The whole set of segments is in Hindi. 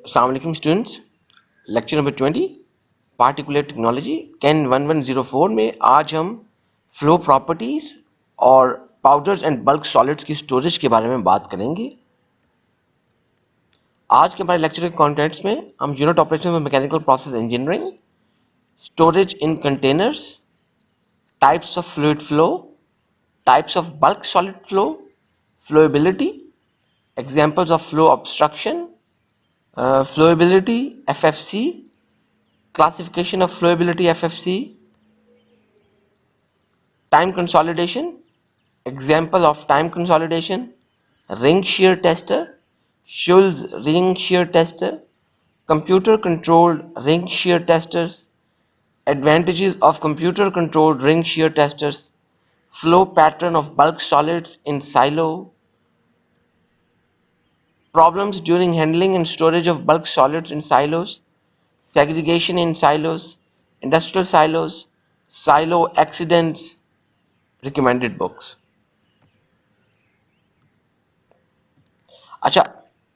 अस्सलाम वालेकुम students, lecture number 20 particular technology can 1104 में आज हम फ्लो प्रॉपर्टीज और पाउडर्स एंड बल्क सॉलिड्स की स्टोरेज के बारे में बात करेंगे। आज के हमारे लेक्चर के कंटेंट्स में हम यूनिट ऑपरेशन में mechanical process engineering, storage in containers, types of fluid flow, types of bulk solid flow, flowability, examples of flow obstruction, flowability FFC, classification of flowability FFC, time consolidation, example of time consolidation, ring shear tester, Schulz ring shear tester, computer controlled ring shear testers, advantages of computer controlled ring shear testers, flow pattern of bulk solids in silo, problems during handling and storage of bulk solids in silos, segregation in silos, industrial silos, silo accidents, recommended books। अच्छा,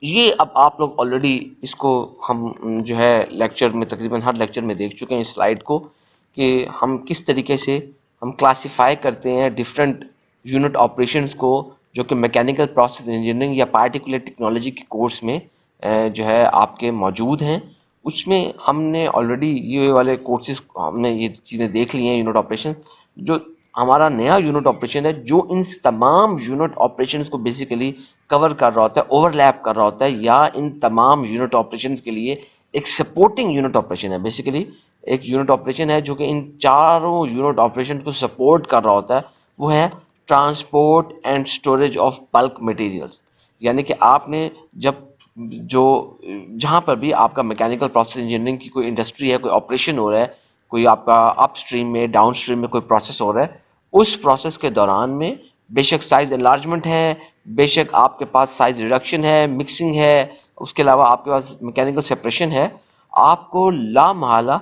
ये अब आप लोग ऑलरेडी इसको हम जो है लेक्चर में तकरीबन हर लेक्चर में देख चुके हैं इस स्लाइड को कि हम किस तरीके से हम क्लासिफाई करते हैं डिफरेंट यूनिट ऑपरेशंस को जो कि मैकेनिकल प्रोसेस इंजीनियरिंग या पार्टिकुलर टेक्नोलॉजी के कोर्स में जो है आपके मौजूद हैं। उसमें हमने ऑलरेडी ये वाले कोर्सेज हमने ये चीज़ें देख ली हैं यूनिट ऑपरेशन। जो हमारा नया यूनिट ऑपरेशन है जो इन तमाम यूनिट ऑपरेशन को बेसिकली कवर कर रहा होता है, ओवरलैप कर रहा होता है, या इन तमाम यूनिट ऑपरेशन के लिए एक सपोर्टिंग यूनिट ऑपरेशन है। बेसिकली एक यूनिट ऑपरेशन है जो कि इन चारों यूनिट ऑपरेशन को सपोर्ट कर रहा होता है, वो है transport and storage of bulk materials. यानी कि आपने जब जो जहां पर भी आपका मैकेनिकल प्रोसेस इंजीनियरिंग की कोई इंडस्ट्री है, कोई ऑपरेशन हो रहा है, कोई आपका अपस्ट्रीम में डाउनस्ट्रीम में कोई प्रोसेस हो रहा है, उस प्रोसेस के दौरान में बेशक साइज एनलार्जमेंट है, बेशक आपके पास साइज रिडक्शन है, मिक्सिंग है, उसके अलावा आपके पास मैकेनिकल सेपरेशन है, आपको लामहला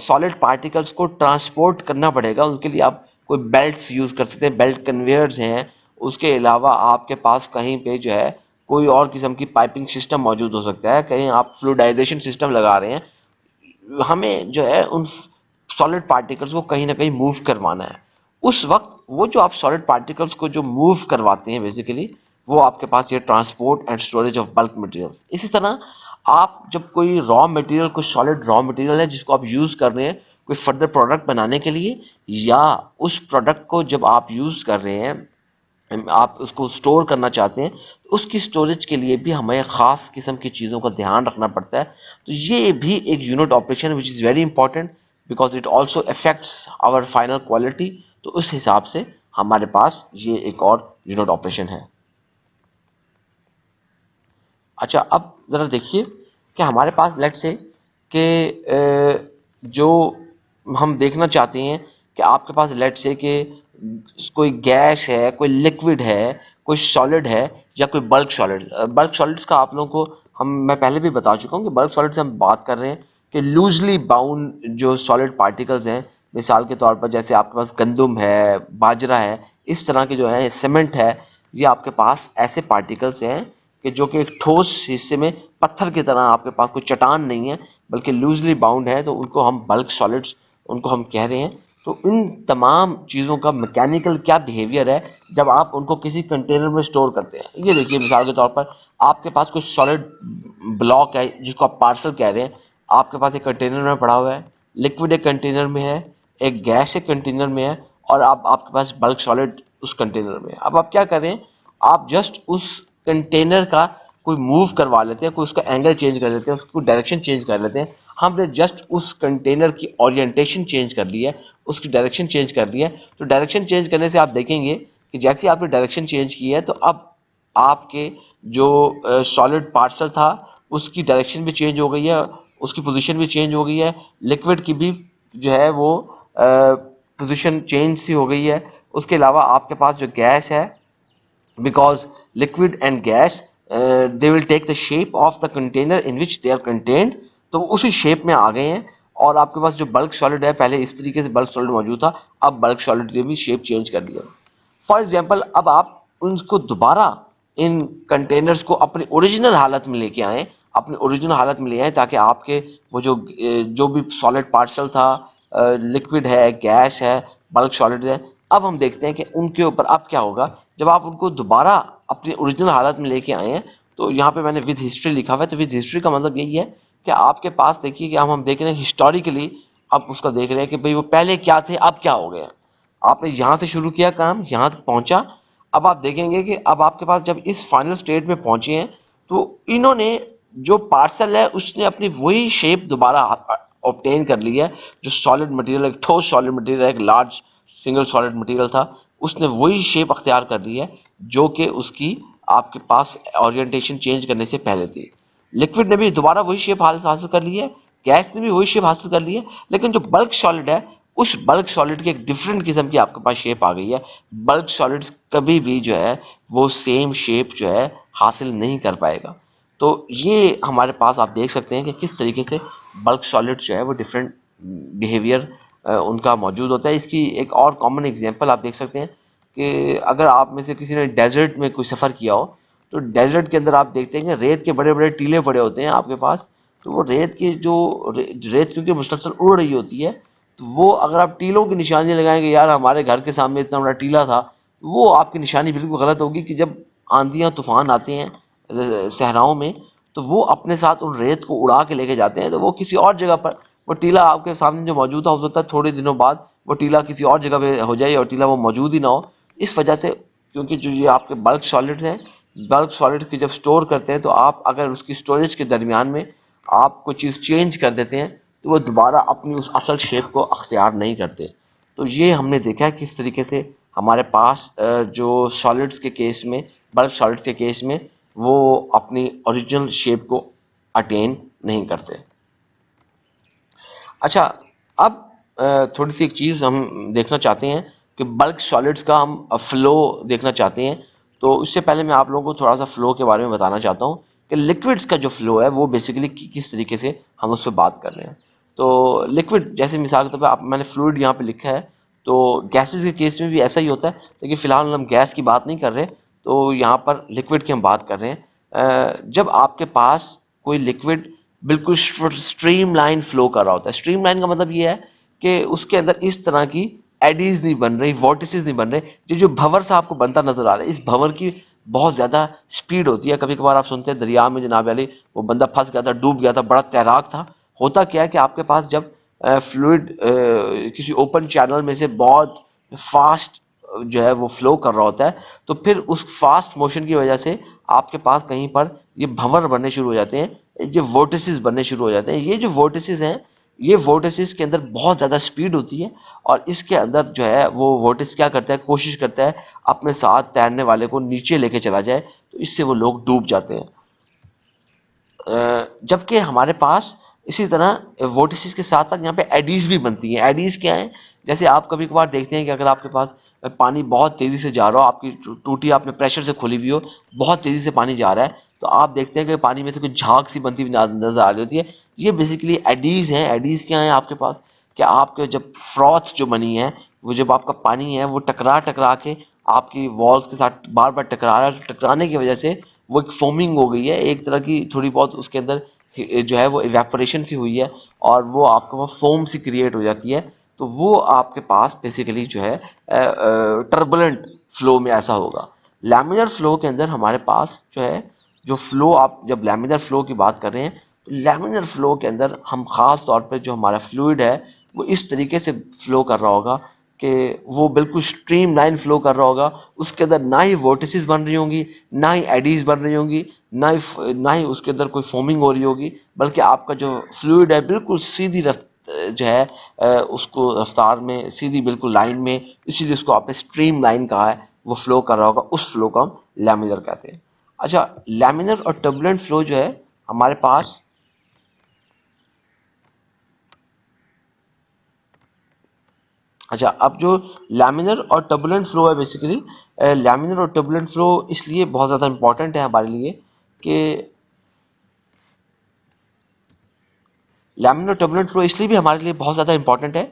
सॉलिड पार्टिकल्स को ट्रांसपोर्ट करना पड़ेगा। उनके लिए आप कोई बेल्ट्स यूज कर सकते हैं, बेल्ट कन्वेयर्स हैं। उसके अलावा आपके पास कहीं पे जो है कोई और किस्म की पाइपिंग सिस्टम मौजूद हो सकता है, कहीं आप फ्लूइडाइजेशन सिस्टम लगा रहे हैं। हमें जो है उन सॉलिड पार्टिकल्स को कहीं ना कहीं मूव करवाना है। उस वक्त वो जो आप सॉलिड पार्टिकल्स को जो मूव करवाते हैं बेसिकली वो आपके पास ये transport and storage of bulk materials. इसी तरह आप जब कोई रॉ मटेरियल, कोई सॉलिड रॉ मटेरियल है जिसको आप यूज कर रहे हैं कोई फर्दर प्रोडक्ट बनाने के लिए, या उस प्रोडक्ट को जब आप यूज कर रहे हैं आप उसको स्टोर करना चाहते हैं, तो उसकी स्टोरेज के लिए भी हमें खास किस्म की चीज़ों का ध्यान रखना पड़ता है। तो ये भी एक unit operation which is very important because it also affects our final quality. तो उस हिसाब से हमारे पास ये एक और यूनिट ऑपरेशन है। अच्छा, अब ज़रा देखिए कि हमारे पास लेट से कि जो हम देखना चाहते हैं कि आपके पास लेट से कि कोई गैस है, कोई लिक्विड है, कोई सॉलिड है, या कोई बल्क सॉलिड। बल्क सॉलिड्स का आप लोगों को मैं पहले भी बता चुका हूँ कि बल्क सॉलिड से हम बात कर रहे हैं कि लूजली बाउंड जो सॉलिड पार्टिकल्स हैं। मिसाल के तौर पर जैसे आपके पास गंदम है, बाजरा है, इस तरह के जो है सीमेंट है, ये आपके पास ऐसे पार्टिकल्स हैं कि जो कि एक ठोस हिस्से में पत्थर की तरह, आपके पास कोई चट्टान नहीं है बल्कि लूजली बाउंड है, तो उनको हम बल्क सॉलिड्स उनको हम कह रहे हैं। तो इन तमाम चीज़ों का मैकेनिकल क्या बिहेवियर है जब आप उनको किसी कंटेनर में स्टोर करते हैं। ये देखिए, मिसाल के तौर पर आपके पास कोई सॉलिड ब्लॉक है जिसको आप पार्सल कह रहे हैं, आपके पास एक कंटेनर में पड़ा हुआ है, लिक्विड एक कंटेनर में है, एक गैस एक कंटेनर में है, और आपके पास बल्क सॉलिड उस कंटेनर में है। अब आप क्या कर रहे हैं, आप जस्ट उस कंटेनर का कोई मूव करवा लेते हैं, कोई उसका एंगल चेंज कर लेते हैं, उसको डायरेक्शन चेंज कर लेते हैं। हमने जस्ट उस कंटेनर की ओरिएंटेशन चेंज कर ली है, उसकी डायरेक्शन चेंज कर दी है। तो डायरेक्शन चेंज करने से आप देखेंगे कि जैसे आपने डायरेक्शन चेंज की है तो अब आपके जो सॉलिड पार्सल था उसकी डायरेक्शन भी चेंज हो गई है, उसकी पोजीशन भी चेंज हो गई है, लिक्विड की भी जो है वो पोजीशन चेंज सी हो गई है। उसके अलावा आपके पास जो गैस है, because liquid and gas they will take the shape of the container in which they are contained, तो वो उसी शेप में आ गए हैं। और आपके पास जो बल्क सॉलिड है, पहले इस तरीके से बल्क सॉलिड मौजूद था, अब बल्क सॉलिड ने भी शेप चेंज कर दिया। फॉर एग्जांपल, अब आप उनको दोबारा इन कंटेनर्स को अपनी ओरिजिनल हालत में लेके आए, अपनी ओरिजिनल हालत में ले आए, ताकि आपके वो जो भी सॉलिड पार्सल था, लिक्विड है, गैस है, बल्क सॉलिड है, अब हम देखते हैं कि उनके ऊपर अब क्या होगा जब आप उनको दोबारा अपनी ओरिजिनल हालत में लेके आए हैं। तो यहाँ पे मैंने विद हिस्ट्री लिखा हुआ है, तो विद हिस्ट्री का मतलब यही है कि आपके पास देखिए कि हम देख रहे हैं हिस्टोरिकली, आप उसका देख रहे हैं कि भाई वो पहले क्या थे, अब क्या हो गया। आपने यहाँ से शुरू किया काम, यहाँ तक पहुंचा, अब आप देखेंगे कि अब आपके पास जब इस फाइनल स्टेट में पहुंचे हैं, तो इन्होंने जो पार्सल है उसने अपनी वही शेप दोबारा ऑब्टेन कर ली है। जो सॉलिड मटेरियल, एक ठोस सॉलिड मटेरियल, एक लार्ज सिंगल सॉलिड मटेरियल था, उसने वही शेप अख्तियार कर ली है जो कि उसकी आपके पास ओरिएंटेशन चेंज करने से पहले थी। लिक्विड ने भी दोबारा वही शेप हासिल कर ली है, गैस ने भी वही शेप हासिल कर ली है, लेकिन जो बल्क सॉलिड है, उस बल्क सॉलिड की एक डिफरेंट किस्म की आपके पास शेप आ गई है। बल्क सॉलिड्स कभी भी जो है वो सेम शेप जो है हासिल नहीं कर पाएगा। तो ये हमारे पास आप देख सकते हैं कि किस तरीके से बल्क सॉलिड्स जो है वो डिफरेंट बिहेवियर उनका मौजूद होता है। इसकी एक और कॉमन एग्जांपल आप देख सकते हैं कि अगर आप में से किसी ने डेजर्ट में कोई सफ़र किया हो, तो डेजर्ट के अंदर आप देखते हैं कि रेत के बड़े बड़े टीले पड़े होते हैं आपके पास। तो वो रेत की जो रेत क्योंकि मुसलसल उड़ रही होती है, तो वो अगर आप टीलों की निशानी लगाएंगे, यार हमारे घर के सामने इतना बड़ा टीला था, वो आपकी निशानी बिल्कुल गलत होगी। कि जब आंधियां तूफान आते हैं सहराओं में, तो वो अपने साथ उन रेत को उड़ा के लेके जाते हैं। तो वो किसी और जगह पर, वो टीला आपके सामने जो मौजूद हो सकता है थोड़े दिनों बाद वो टीला किसी और जगह पे हो जाए और टीला वो मौजूद ही ना हो। इस वजह से, क्योंकि जो ये आपके बल्क सॉलिड्स हैं, बल्क सॉलिड्स की जब स्टोर करते हैं, तो आप अगर उसकी स्टोरेज के दरमियान में आप कोई चीज़ चेंज कर देते हैं, तो वो दोबारा अपनी उस असल शेप को अख्तियार नहीं करते। तो ये हमने देखा है किस तरीके से हमारे पास जो सॉलिड्स के केस में, बल्क सॉलिड्स के केस में, वो अपनी ओरिजिनल शेप को अटेन नहीं करते। अच्छा, अब थोड़ी सी एक चीज़ हम देखना चाहते हैं कि बल्क सॉलिड्स का हम फ्लो देखना चाहते हैं। तो इससे पहले मैं आप लोगों को थोड़ा सा फ्लो के बारे में बताना चाहता हूँ कि लिक्विड्स का जो फ्लो है वो बेसिकली किस तरीके से हम उस पर बात कर रहे हैं। तो लिक्विड, जैसे मिसाल के तौर पर आप, मैंने फ्लूइड यहाँ पे लिखा है, तो गैसेस के केस में भी ऐसा ही होता है, लेकिन फिलहाल हम गैस की बात नहीं कर रहे, तो यहाँ पर लिक्विड की हम बात कर रहे हैं। जब आपके पास कोई लिक्विड बिल्कुल स्ट्रीमलाइन फ्लो कर रहा होता है, स्ट्रीमलाइन का मतलब ये है कि उसके अंदर इस तरह की एडीज नहीं बन रही, वॉर्टिसेस नहीं बन रहे। जो भंवर सा आपको बनता नजर आ रहा है, इस भंवर की बहुत ज्यादा स्पीड होती है। कभी कभार आप सुनते हैं दरिया में जनाब वाली, वो बंदा फंस गया था, डूब गया था, बड़ा तैराक था। होता क्या है कि आपके पास जब फ्लूइड किसी ओपन चैनल में से बहुत फास्ट जो है वो फ्लो कर रहा होता है, तो फिर उस फास्ट मोशन की वजह से आपके पास कहीं पर ये भंवर बनने शुरू हो जाते हैं, ये वोर्टिसेस बनने शुरू हो जाते हैं। ये जो वोर्टिसेस हैं, ये वोर्टिसेस के अंदर बहुत ज़्यादा स्पीड होती है, और इसके अंदर जो है वो वोर्टिस क्या करता है, कोशिश करता है अपने साथ तैरने वाले को नीचे लेके चला जाए, तो इससे वो लोग डूब जाते हैं। जबकि हमारे पास इसी तरह वोर्टिसेस के साथ साथ यहाँ पे एडीज भी बनती हैं। एडीज क्या है, जैसे आप कभी कभार देखते हैं कि अगर आपके पास पानी बहुत तेजी से जा रहा हो, आपकी टूटी आपने प्रेशर से खोली हुई हो, बहुत तेजी से पानी जा रहा है, तो आप देखते हैं कि पानी में से कुछ झाग सी बनती हुई नजर आ रही होती है। ये बेसिकली एडीज हैं। एडीज क्या है आपके पास, कि आपके जब फ्रॉथ जो बनी है, वो जब आपका पानी है वो टकरा टकरा के आपकी वॉल्स के साथ बार बार टकरा रहा है, टकराने की वजह से वो एक फोमिंग हो गई है, एक तरह की थोड़ी बहुत उसके अंदर जो है वो इवेपोरेशन सी हुई है, और वो आपको वो फोम सी क्रिएट हो जाती है। तो वो आपके पास बेसिकली जो है टर्बुलेंट फ्लो में ऐसा होगा। लैमिनर फ्लो के अंदर हमारे पास जो है, जो फ्लो, आप जब लैमिनर फ्लो की बात कर रहे हैं, तो लैमिनर फ्लो के अंदर हम खास तौर पे जो हमारा फ्लूइड है वो इस तरीके से फ्लो कर रहा होगा कि वो बिल्कुल स्ट्रीमलाइन फ्लो कर रहा होगा। उसके अंदर ना ही वोर्टिसेस बन रही होंगी, ना ही एडीज बन रही होंगी, ना ही उसके अंदर कोई फोमिंग हो रही होगी, बल्कि आपका जो फ्लूइड है बिल्कुल सीधी जो है उसको रफ्तार में सीधी बिल्कुल लाइन में, इसीलिए उसको आपने स्ट्रीम लाइन कहा है, वो फ्लो कर रहा होगा, उस फ्लो को हम लैमिनर कहते हैं। अच्छा, लैमिनर और टर्बुलेंट फ्लो जो है हमारे पास, अच्छा अब जो लैमिनर और टर्बुलेंट फ्लो है, बेसिकली लैमिनर और टर्बुलेंट फ्लो इसलिए बहुत ज़्यादा इंपॉर्टेंट है हमारे लिए कि लैमिनर टर्बुलेंट फ्लो इसलिए भी हमारे लिए बहुत ज़्यादा इंपॉर्टेंट है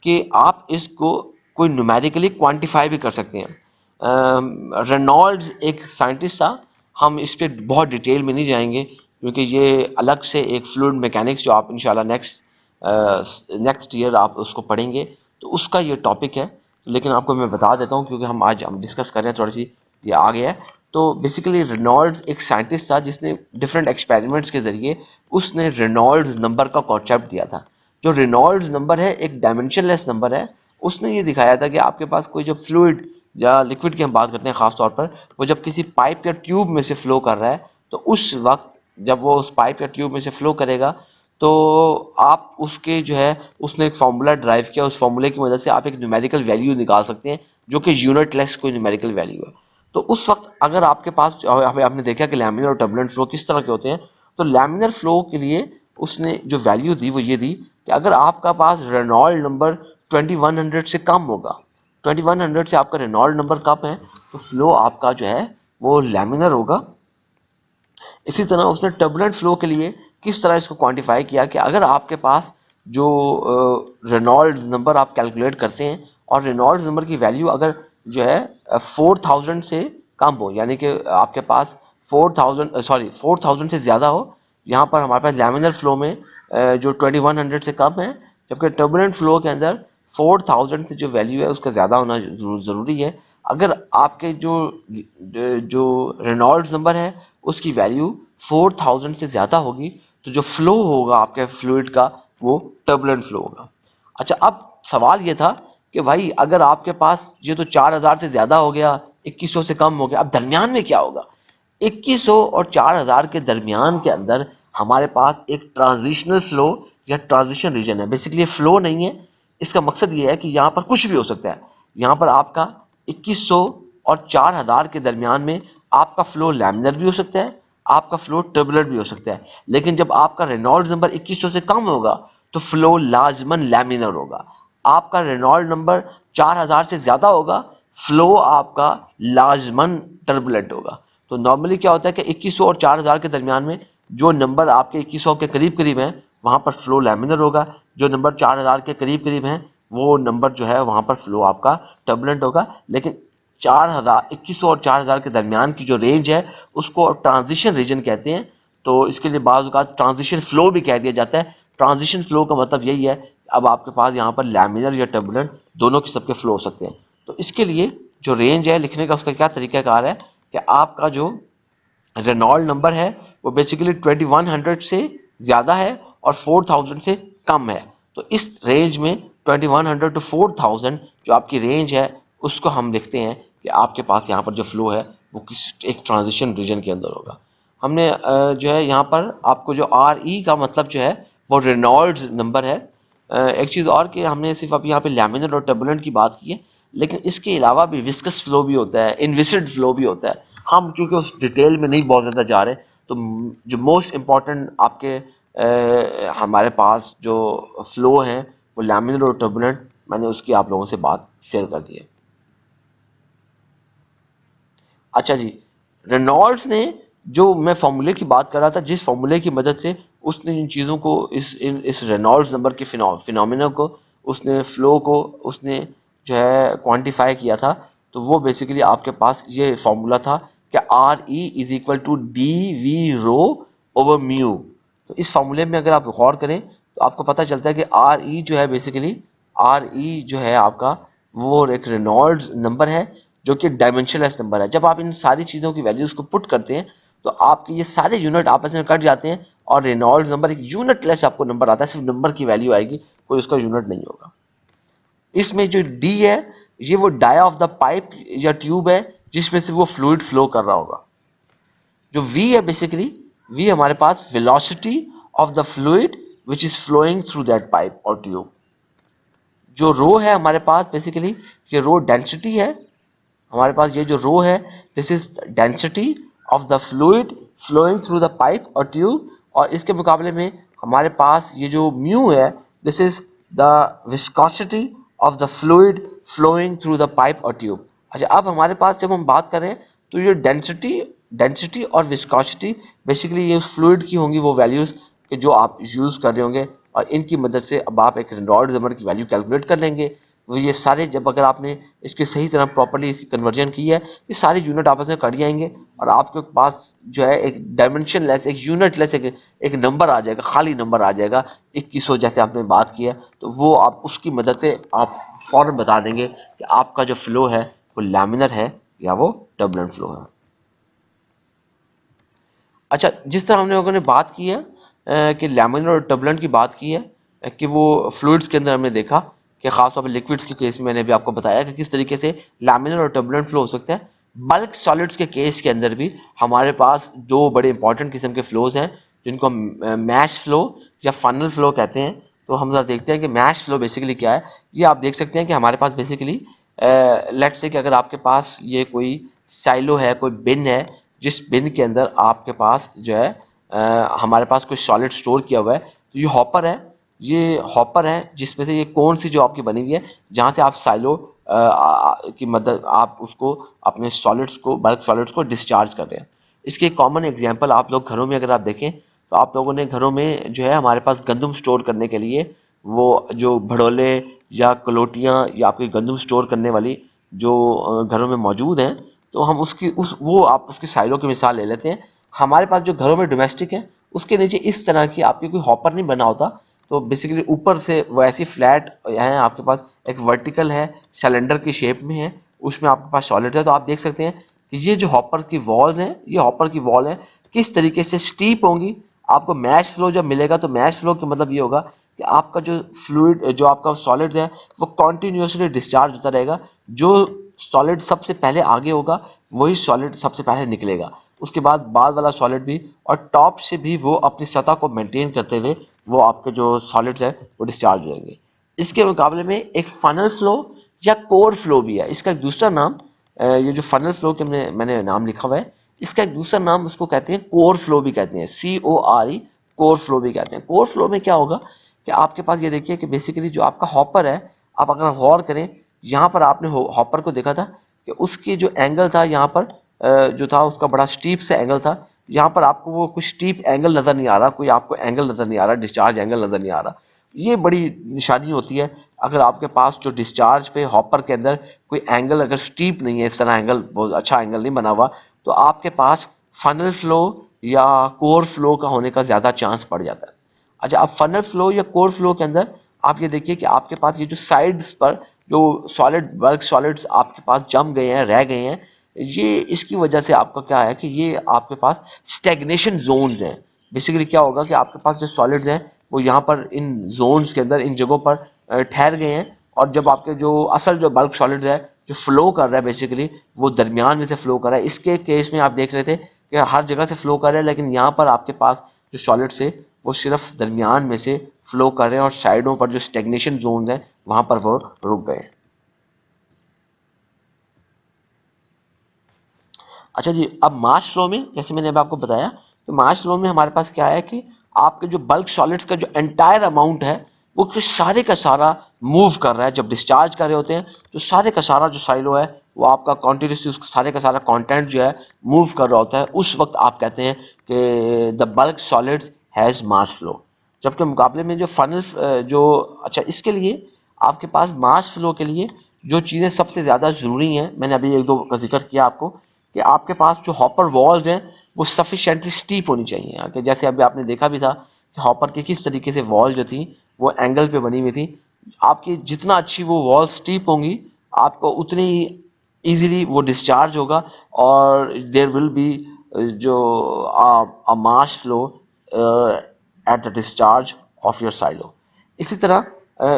कि आप इसको कोई न्यूमेरिकली क्वांटिफाई भी कर सकते हैं। रेनॉल्ड्स एक साइंटिस्ट था, हम इस पर बहुत डिटेल में नहीं जाएंगे क्योंकि ये अलग से एक फ्लूइड मैकेनिक्स जो आप इंशाल्लाह नेक्स्ट ईयर आप उसको पढ़ेंगे, तो उसका ये टॉपिक है। लेकिन आपको मैं बता देता हूँ क्योंकि हम डिस्कस कर रहे हैं, थोड़ी सी ये आ गया है। तो बेसिकली रेनॉल्ड्स एक साइंटिस्ट था जिसने डिफरेंट एक्सपेरिमेंट्स के जरिए उसने रेनॉल्ड्स नंबर का कॉन्सेप्ट दिया था। जो रेनॉल्ड्स नंबर है एक डायमेंशनलेस नंबर है। उसने ये दिखाया था कि आपके पास कोई जो फ्लूइड या लिक्विड की हम बात करते हैं खास तौर पर, वो जब किसी पाइप या ट्यूब में से फ्लो कर रहा है, तो उस वक्त जब वो उस पाइप या ट्यूब में से फ्लो करेगा, तो आप उसके जो है उसने एक फार्मूला ड्राइव किया। उस फार्मूले की मदद से आप एक न्यूमेरिकल वैल्यू निकाल सकते हैं जो कि यूनिटलेस कोई न्यूमेरिकल वैल्यू है। तो उस वक्त अगर आपके पास आपने देखा कि लैमिनर और टर्बुलेंट फ्लो किस तरह के होते हैं, तो लैमिनर फ्लो के लिए उसने जो वैल्यू दी वो ये दी कि अगर आपका पास रेनॉल्ड नंबर 2100 से कम होगा, 2100 से आपका रेनॉल्ड नंबर कम है, तो फ्लो आपका जो है वो लैमिनर होगा। इसी तरह उसने टर्बुलेंट फ्लो के लिए किस तरह इसको क्वांटिफाई किया कि अगर आपके पास जो रेनॉल्ड्स नंबर आप कैलकुलेट करते हैं और रेनॉल्ड्स नंबर की वैल्यू अगर जो है 4000 से कम हो, यानी कि आपके पास 4000 से ज़्यादा हो, यहाँ पर हमारे पास लैमिनर फ्लो में जो 2100 से कम है, जबकि टर्बुलेंट फ्लो के अंदर 4000 से जो वैल्यू है उसका ज़्यादा होना ज़रूरी है। अगर आपके जो जो रेनॉल्ड्स नंबर है उसकी वैल्यू 4000 से ज़्यादा होगी, तो जो फ्लो होगा आपके फ्लूइड का वो टर्बुलेंट फ्लो होगा। अच्छा, अब सवाल ये था कि भाई अगर आपके पास ये तो 4000 से ज़्यादा हो गया, 2100 से कम हो गया, अब दरमियान में क्या होगा? 2100 और 4000 के दरमियान के अंदर हमारे पास एक ट्रांजिशनल फ्लो या ट्रांजिशन रीजन है। बेसिकली ये फ्लो नहीं है, इसका मकसद ये है कि यहाँ पर कुछ भी हो सकता है। यहाँ पर आपका 2100 और 4000 के दरमियान में आपका फ्लो लैमिनर भी हो सकता है, आपका फ्लो टर्बुलेंट भी हो सकता है। लेकिन जब आपका रेनॉल्ड्स नंबर 2100 से कम होगा तो फ्लो लाजमन लैमिनर होगा। आपका रेनॉल्ड नंबर 4000 से ज्यादा होगा, फ्लो आपका लाजमन टर्बुलेंट होगा। तो नॉर्मली क्या होता है कि 2100 और 4000 के दरमियान में जो नंबर आपके 2100 के करीब करीब है वहां पर फ्लो लैमिनर होगा, जो नंबर 4000 के करीब करीब है वो नंबर जो है वहां पर फ्लो आपका टर्बुलेंट होगा। लेकिन 4000 2100 और 4000 के दरमियान की जो रेंज है उसको ट्रांजिशन रीजन कहते हैं। तो इसके लिए बाज़ औक़ात ट्रांजिशन फ्लो भी कह दिया जाता है। ट्रांजिशन फ्लो का मतलब यही है, अब आपके पास यहाँ पर लैमिनर या टर्बुलेंट दोनों किस्म के फ्लो हो सकते हैं। तो इसके लिए जो रेंज है लिखने का उसका क्या तरीकाकार है कि आपका जो रेनॉल्ड नंबर है वो बेसिकली 2100 से ज़्यादा है और 4000 से कम है। तो इस रेंज में 2100 टू 4000 जो आपकी रेंज है उसको हम लिखते हैं कि आपके पास यहाँ पर जो फ्लो है वो किस एक ट्रांजिशन रीजन के अंदर होगा। हमने जो है यहाँ पर आपको जो आर ई का मतलब जो है वो रेनॉल्ड्स नंबर है। एक चीज़ और कि हमने सिर्फ अभी यहाँ पे लैमिनर और टर्बुलेंट की बात की है, लेकिन इसके अलावा भी विस्कस फ्लो भी होता है, इनविसिड फ्लो भी होता है। हम क्योंकि उस डिटेल में नहीं बहुत ज़्यादा जा रहे, तो जो मोस्ट इम्पॉर्टेंट आपके हमारे पास जो फ्लो हैं वो लैमिनर और टर्बुलेंट, मैंने उसकी आप लोगों से बात शेयर कर दी है। अच्छा जी, रेनॉल्ड्स ने जो मैं फार्मूले की बात कर रहा था, जिस फार्मूले की मदद से उसने इन चीज़ों को इस रेनॉल्ड्स नंबर के फिनोमिना को उसने फ्लो को उसने जो है क्वांटिफाई किया था, तो वो बेसिकली आपके पास ये फार्मूला था कि R E is equal to D V rho over mu. तो इस फार्मूले में अगर आप गौर करें तो आपको पता चलता है कि आर ई जो है बेसिकली आर ई जो है आपका वो एक रेनॉल्ड्स नंबर है जो कि डायमेंशनलेस नंबर है। जब आप इन सारी चीज़ों की वैल्यूज को पुट करते हैं तो आपके ये सारे यूनिट आपस में कट जाते हैं और रेनॉल्ड्स नंबर एक यूनिटलेस आपको नंबर आता है, सिर्फ नंबर की वैल्यू आएगी, कोई उसका यूनिट नहीं होगा। इसमें जो डी है ये वो डाया ऑफ द पाइप या ट्यूब है जिसमें से वो फ्लूइड फ्लो कर रहा होगा। जो वी है बेसिकली वी हमारे पास velocity of the fluid which is flowing through that pipe और ट्यूब। जो रो है हमारे पास बेसिकली ये रो डेंसिटी है। हमारे पास ये जो रो है this is density of the fluid flowing through the pipe और ट्यूब, और इसके मुकाबले में हमारे पास ये जो म्यू है this is the viscosity of the fluid flowing through the pipe और ट्यूब। अच्छा, अब हमारे पास जब हम बात करें तो ये डेंसिटी और विस्कोसिटी बेसिकली ये फ्लूइड की होंगी वो वैल्यूज कि जो आप यूज कर रहे होंगे, और इनकी मदद से अब आप एक रेनॉल्ड्स नंबर की वैल्यू कैलकुलेट कर लेंगे। वो ये सारे, जब अगर आपने इसके सही तरह प्रॉपर्ली इसकी कन्वर्जन की है, ये सारे यूनिट आपस में कट जाएंगे और आपके पास जो है एक डायमेंशन लेस, एक यूनिट लेस, एक नंबर आ जाएगा, खाली नंबर आ जाएगा 2100 जैसे आपने बात की है। तो वो आप उसकी मदद से आप फौरन बता देंगे कि आपका जो फ्लो है वो लैमिनर है या वो टर्बुलेंट फ्लो है। अच्छा, जिस तरह हमने लोगों ने बात की है कि लैमिनर और टर्बुलेंट की बात की है, कि वो फ्लूइड्स के अंदर हमने देखा कि खासतौर पर लिक्विड्स के केस में मैंने भी आपको बताया कि किस तरीके से लैमिनर और टर्बुलेंट फ्लो हो सकता है। बल्क सॉलिड्स के केस के अंदर भी हमारे पास दो बड़े इंपॉर्टेंट किस्म के फ्लोज हैं जिनको हम मैश फ्लो या फनल फ्लो कहते हैं। तो हम जरा देखते हैं कि मैश फ्लो बेसिकली क्या है। ये आप देख सकते हैं कि हमारे पास बेसिकली लेट्स से कि अगर आपके पास ये कोई साइलो है, कोई बिन है, जिस बिन के अंदर आपके पास जो है हमारे पास कोई सॉलिड स्टोर किया हुआ है, तो ये हॉपर है, ये हॉपर है जिसमें से ये कौन सी जो आपकी बनी हुई है जहाँ से आप साइलो की मदद आप उसको अपने सॉलिड्स को, बल्क सॉलिड्स को डिस्चार्ज कर रहे हैं। इसके कॉमन एग्जांपल आप लोग घरों में अगर आप देखें तो आप लोगों ने घरों में जो है हमारे पास गंदम स्टोर करने के लिए वो जो भड़ोले या कलोटियाँ या आपकी गंदम स्टोर करने वाली जो घरों में मौजूद हैं, तो हम उसकी वो आप उसकी साइलों की मिसाल ले लेते हैं। हमारे पास जो घरों में डोमेस्टिक है उसके नीचे इस तरह की आपकी कोई हॉपर नहीं बना होता, तो बेसिकली ऊपर से वो ऐसी फ्लैट है, आपके पास एक वर्टिकल है, सिलेंडर की शेप में है, उसमें आपके पास सॉलिड है। तो आप देख सकते हैं कि ये जो हॉपर की वॉल्स हैं, ये हॉपर की वॉल है किस तरीके से स्टीप होंगी। आपको मैश फ्लो जब मिलेगा तो मैश फ्लो का मतलब ये होगा कि आपका जो फ्लूइड, जो आपका सॉलिड है वो कॉन्टिन्यूसली डिस्चार्ज होता रहेगा। जो सॉलिड सबसे पहले आगे होगा वही सॉलिड सबसे पहले निकलेगा, उसके बाद वाला सॉलिड भी, और टॉप से भी वो अपनी सतह को मेंटेन करते हुए वो आपके जो सॉलिड्स है वो डिस्चार्ज हो जाएंगे। इसके मुकाबले में एक फनल फ्लो या कोर फ्लो भी है। इसका एक दूसरा नाम, ये जो फनल फ्लो के मैंने नाम लिखा हुआ है, इसका एक दूसरा नाम उसको कहते हैं कोर फ्लो भी कहते हैं, CORE, कोर फ्लो भी कहते हैं। कोर फ्लो में क्या होगा कि आपके पास ये देखिए कि बेसिकली जो आपका हॉपर है, आप अगर गौर करें यहाँ पर आपने हॉपर को देखा था कि उसकी जो एंगल था यहाँ पर जो था उसका बड़ा स्टीप से एंगल था। यहाँ पर आपको वो कुछ स्टीप एंगल नजर नहीं आ रहा, कोई आपको एंगल नजर नहीं आ रहा, डिस्चार्ज एंगल नजर नहीं आ रहा। ये बड़ी निशानी होती है अगर आपके पास जो डिस्चार्ज पे हॉपर के अंदर कोई एंगल अगर स्टीप नहीं है, इस तरह एंगल बहुत अच्छा एंगल नहीं बना हुआ, तो आपके पास फनल फ्लो या कोर फ्लो का होने का ज्यादा चांस बढ़ जाता है। अच्छा, अब फनल फ्लो या कोर फ्लो के अंदर आप ये देखिए कि आपके पास ये जो साइड्स पर जो सॉलिड बल्क सॉलिड्स आपके पास जम गए हैं, रह गए हैं, ये इसकी वजह से आपका क्या है कि ये आपके पास स्टेग्नेशन जोन्स हैं। बेसिकली क्या होगा कि आपके पास जो सॉलिड्स हैं वो यहाँ पर इन जोन्स के अंदर, इन जगहों पर ठहर गए हैं, और जब आपके जो असल जो बल्क सॉलिड है जो फ्लो कर रहा है बेसिकली वो दरमियान में से फ्लो कर रहा है। इसके केस में आप देख रहे थे कि हर जगह से फ्लो कर रहा है, लेकिन यहाँ पर आपके पास जो सॉलिड्स है वो सिर्फ दरमियान में से फ्लो कर रहे हैं और साइडों पर जो स्टेग्नेशन जोन है वहां पर वो रुक गए। अच्छा जी, अब मास फ्लो में जैसे मैंने अब आपको बताया, तो मास फ्लो में हमारे पास क्या है कि आपके जो बल्क सॉलिड्स का जो एंटायर अमाउंट है वो सारे का सारा मूव कर रहा है। जब डिस्चार्ज कर रहे होते हैं तो सारे का सारा जो साइलो है वो आपका कॉन्टिन्यूसली सारे का सारा कंटेंट जो है मूव कर रहा होता है। उस वक्त आप कहते हैं कि the bulk solids has mass flow. जबकि मुकाबले में जो फनल जो, अच्छा, इसके लिए आपके पास मास फ्लो के लिए जो चीज़ें सबसे ज़्यादा ज़रूरी हैं, मैंने अभी एक दो का जिक्र किया आपको, कि आपके पास जो हॉपर वॉल्स हैं वो सफिशिएंटली स्टीप होनी चाहिए। कि जैसे अभी आपने देखा भी था कि हॉपर की किस तरीके से वॉल जो थी वो एंगल पे बनी हुई थी। आपकी जितना अच्छी वो वॉल स्टीप होंगी आपको उतनी इजीली वो डिस्चार्ज होगा और देयर विल बी जो a mass flow at the discharge of your silo. इसी तरह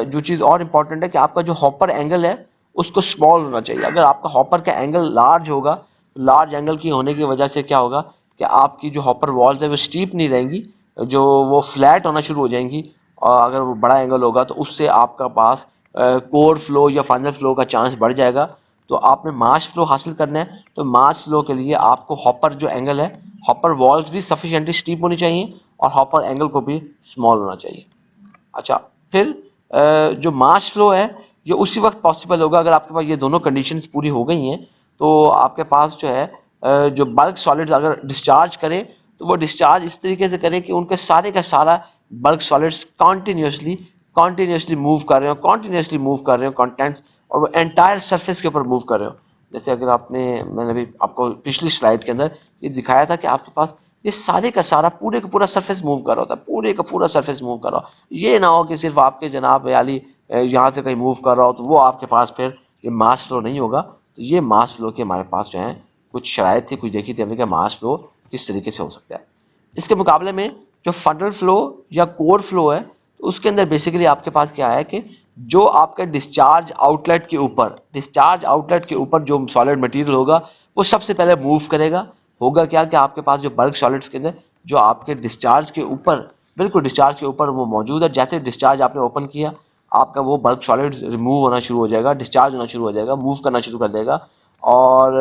जो चीज़ और इम्पॉर्टेंट है कि आपका जो हॉपर एंगल है उसको स्मॉल होना चाहिए। अगर आपका हॉपर का एंगल लार्ज होगा, लार्ज एंगल की होने की वजह से क्या होगा कि आपकी जो हॉपर वॉल्स है वो स्टीप नहीं रहेंगी, जो वो फ्लैट होना शुरू हो जाएंगी, और अगर वो बड़ा एंगल होगा तो उससे आपका पास कोर फ्लो या फाइनल फ्लो का चांस बढ़ जाएगा। तो आपने मास फ्लो हासिल करना है तो मास फ्लो के लिए आपको हॉपर जो एंगल है, हॉपर वॉल्स भी सफिशिएंटली स्टीप होनी चाहिए और हॉपर एंगल को भी स्मॉल होना चाहिए। अच्छा, फिर जो मास फ्लो है ये उसी वक्त पॉसिबल होगा अगर आपके पास ये दोनों कंडीशंस पूरी हो गई हैं। तो आपके पास जो है जो बल्क सॉलिड्स अगर डिस्चार्ज करें तो वो डिस्चार्ज इस तरीके से करें कि उनके सारे का सारा bulk solids continuously continuously move कर रहे हो, कॉन्टिन्यूसली मूव कर रहे हो कंटेंट्स, और वो एंटायर सरफेस के ऊपर मूव कर रहे हो। जैसे अगर मैंने अभी आपको पिछली स्लाइड के अंदर ये दिखाया था कि आपके पास ये सारे का सारा पूरे का पूरा सरफेस मूव कर रहा होता है, पूरे का पूरा सरफेस मूव कर रहा हो। ये ना हो कि सिर्फ आपके जनाब याली यहाँ से कहीं मूव कर रहा हो, तो वो आपके पास फिर ये मास फ्लो नहीं होगा। तो ये मास फ्लो के हमारे पास जो है कुछ शराइत थी, कुछ देखी थी हमने कि मास फ्लो किस तरीके से हो सकता है। इसके मुकाबले में जो फनल फ्लो या कोर फ्लो है, तो उसके अंदर बेसिकली आपके पास क्या है कि जो आपका डिस्चार्ज आउटलेट के ऊपर जो सॉलिड मटेरियल होगा वो सबसे पहले मूव करेगा। होगा क्या कि आपके पास जो बल्क सॉलिड्स के अंदर जो आपके डिस्चार्ज के ऊपर, बिल्कुल डिस्चार्ज के ऊपर वो मौजूद है, जैसे डिस्चार्ज आपने ओपन किया आपका वो बल्क सॉलिड रिमूव होना शुरू हो जाएगा, डिस्चार्ज होना शुरू हो जाएगा, मूव करना शुरू कर देगा। और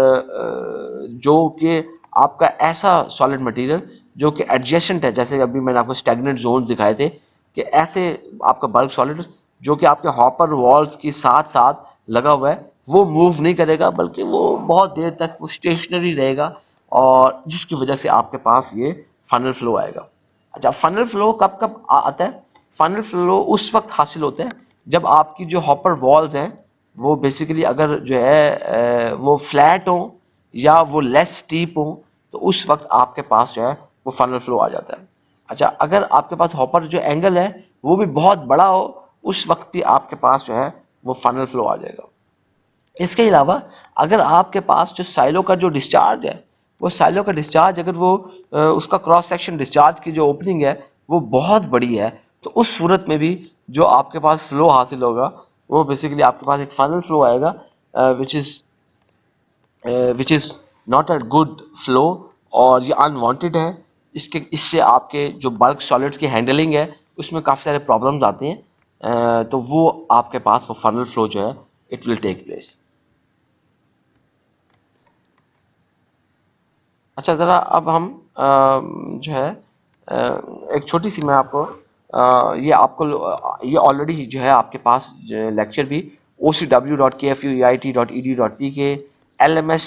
जो कि आपका ऐसा सॉलिड मटेरियल जो कि एडजेसेंट है, जैसे अभी मैंने आपको स्टैग्नेंट जोन दिखाए थे कि ऐसे आपका बल्क सॉलिड जो कि आपके हॉपर वॉल्स के साथ साथ लगा हुआ है वो मूव नहीं करेगा, बल्कि वो बहुत देर तक वो स्टेशनरी रहेगा, और जिसकी वजह से आपके पास ये फनल फ्लो आएगा। अच्छा, फनल फ्लो कब कब आता है? फनल फ्लो उस वक्त हासिल होता है जब आपकी जो हॉपर वॉल्स हैं वो बेसिकली अगर जो है वो फ्लैट हो या वो लेस स्टीप हो, तो उस वक्त आपके पास जो है वो फनल फ्लो आ जाता है। अच्छा, अगर आपके पास हॉपर जो एंगल है वो भी बहुत बड़ा हो, उस वक्त भी आपके पास जो है वो फनल फ्लो आ जाएगा। इसके अलावा अगर आपके पास जो साइलो का जो डिस्चार्ज है, वो साइलो का डिस्चार्ज अगर वो उसका क्रॉस सेक्शन डिस्चार्ज की जो ओपनिंग है वो बहुत बड़ी है, तो उस सूरत में भी जो आपके पास फ्लो हासिल होगा वो बेसिकली आपके पास एक फाइनल फ्लो आएगा, which is not a good flow, और ये अनवांटेड है। इससे आपके जो बल्क सॉलिड्स की हैंडलिंग है उसमें काफ़ी सारे प्रॉब्लम्स आते हैं, तो वो आपके पास वो फनल फ्लो जो है इट विल टेक प्लेस। अच्छा, ज़रा अब हम जो है एक छोटी सी मैं आपको ये ऑलरेडी जो है आपके पास लेक्चर भी ocw.kfueit.edu.p के LMS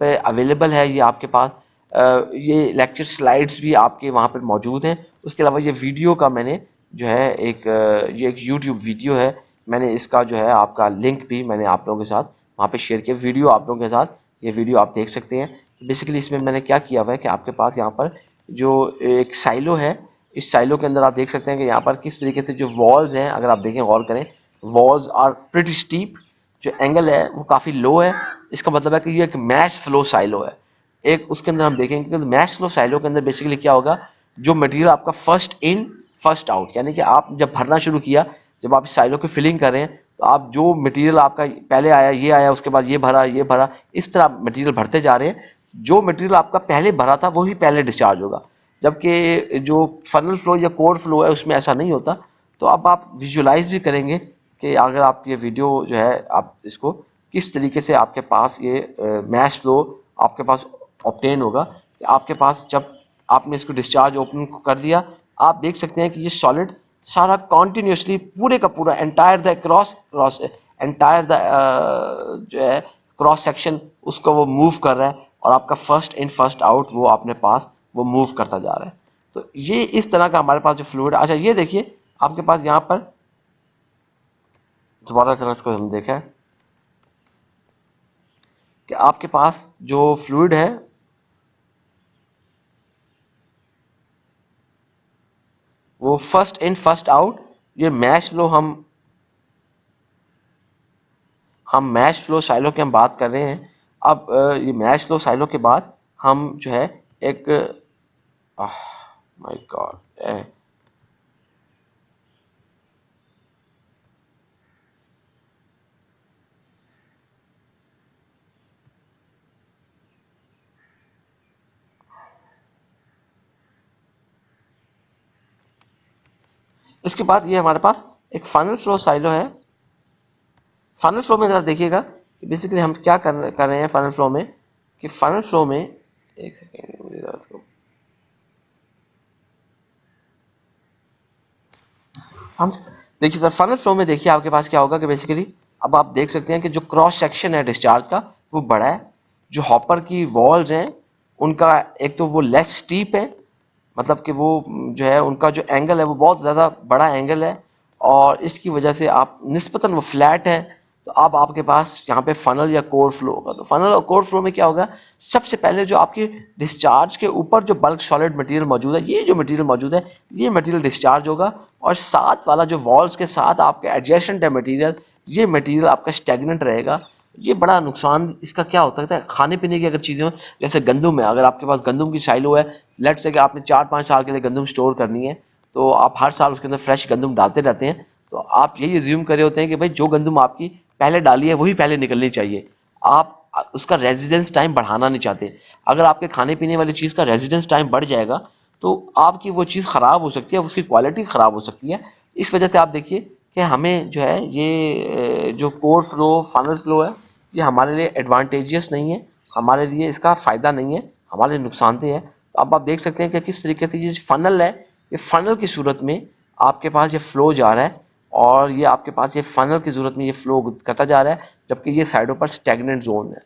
पे अवेलेबल है। ये आपके पास ये लेक्चर स्लाइड्स भी आपके वहाँ पर मौजूद हैं। उसके अलावा ये वीडियो का मैंने जो है ये एक यूट्यूब वीडियो है, मैंने इसका जो है आपका लिंक भी मैंने आप लोगों के साथ वहाँ पे शेयर किया, वीडियो आप लोगों के साथ ये वीडियो आप देख सकते हैं। बेसिकली इसमें मैंने क्या किया हुआ है कि आपके पास यहाँ पर जो एक साइलो है, इस साइलो के अंदर आप देख सकते हैं कि यहाँ पर किस तरीके से जो वॉल्स हैं, अगर आप देखें गौर करें, वॉल्स आर प्रिटी स्टीप, जो एंगल है वो काफ़ी लो है। इसका मतलब है कि ये एक मैश फ्लो साइलो है। एक उसके अंदर हम देखेंगे कि मैश फ्लो साइलो के अंदर बेसिकली क्या होगा, जो मटेरियल आपका फर्स्ट इन फर्स्ट आउट, यानी कि आप जब भरना शुरू किया, जब आप साइलो की फिलिंग कर रहे हैं, तो आप जो मटेरियल आपका पहले आया ये आया, उसके बाद ये भरा, इस तरह मटेरियल भरते जा रहे हैं। जो मटेरियल आपका पहले भरा था वही पहले डिस्चार्ज होगा, जबकि जो फनल फ्लो या कोर फ्लो है उसमें ऐसा नहीं होता। तो अब आप विजुलाइज भी करेंगे कि अगर आप ये वीडियो जो है आप इसको किस तरीके से आपके पास ये मैश फ्लो आपके पास ऑब्टेन होगा, कि आपके पास जब आपने इसको डिस्चार्ज ओपन कर दिया, आप देख सकते हैं कि ये सॉलिड सारा कॉन्टिन्यूसली पूरे का पूरा entire the cross entire the जो है क्रॉस सेक्शन उसको वो मूव कर रहा है, और आपका फर्स्ट इन फर्स्ट आउट वो अपने पास वो मूव करता जा रहा है। तो ये इस तरह का हमारे पास जो फ्लूइड। अच्छा, ये देखिए आपके पास यहाँ पर दोबारा से इसको हम देखा है कि आपके पास जो फ्लूइड है वो फर्स्ट इन फर्स्ट आउट, ये मैश फ्लो हम मैश फ्लो साइलो की हम बात कर रहे हैं। अब ये मैश फ्लो साइलो के बाद हम जो है एक माय गॉड इसके बाद ये हमारे पास एक फाइनल फ्लो साइलो है। फाइनल फ्लो में जरा देखिएगा कि बेसिकली हम क्या कर रहे हैं फाइनल फ्लो में, कि फाइनल फ्लो में एक सेकेंड मुझे जरा इसको हम देखिए सर, फाइनल फ्लो में देखिए आपके पास क्या होगा कि बेसिकली अब आप देख सकते हैं कि जो क्रॉस सेक्शन है डिस्चार्ज का वो बड़ा है, जो हॉपर की वॉल्स हैं उनका एक तो वो लेस स्टीप है, मतलब कि वो जो है उनका जो एंगल है वो बहुत ज़्यादा बड़ा एंगल है, और इसकी वजह से आप निस्बतन वो फ्लैट है, तो अब आपके पास यहाँ पे फनल या कोर फ्लो होगा। तो फनल और कोर फ्लो में क्या होगा, सबसे पहले जो आपकी डिस्चार्ज के ऊपर जो बल्क सॉलिड मटेरियल मौजूद है, ये जो मटेरियल मौजूद है, ये मटेरियल डिस्चार्ज होगा, और साथ वाला जो वॉल्स के साथ आपके एडजेसेंट है मटेरियल, ये मटेरियल आपका स्टेगनेंट रहेगा। ये बड़ा नुकसान इसका क्या हो सकता है, खाने पीने की अगर चीज़ें, जैसे गंदम है, अगर आपके पास गंदम की साइलो है, लेट से कि आपने 4-5 साल के लिए गंदम स्टोर करनी है, तो आप हर साल उसके अंदर फ्रेश गंदम डालते रहते हैं, तो आप यही अज्यूम कर रहे होते हैं कि भाई जो गंदम आपकी पहले डाली है वही पहले निकलनी चाहिए। आप उसका रेजिडेंस टाइम बढ़ाना नहीं चाहते। अगर आपके खाने पीने वाली चीज़ का रेजिडेंस टाइम बढ़ जाएगा तो आपकी वो चीज़ ख़राब हो सकती है, उसकी क्वालिटी ख़राब हो सकती है। इस वजह से आप देखिए कि हमें जो है ये जो कोर फ्लो फनल फ्लो है, ये हमारे लिए एडवांटेजियस नहीं है, हमारे लिए इसका फ़ायदा नहीं है, हमारे लिए नुकसानदेह है। तो अब आप देख सकते हैं कि किस तरीके से ये फनल है, ये फनल की सूरत में आपके पास ये फ्लो जा रहा है, और ये आपके पास ये फनल की सूरत में ये फ्लो करता जा रहा है, जबकि ये साइडों पर स्टैग्नेंट जोन है।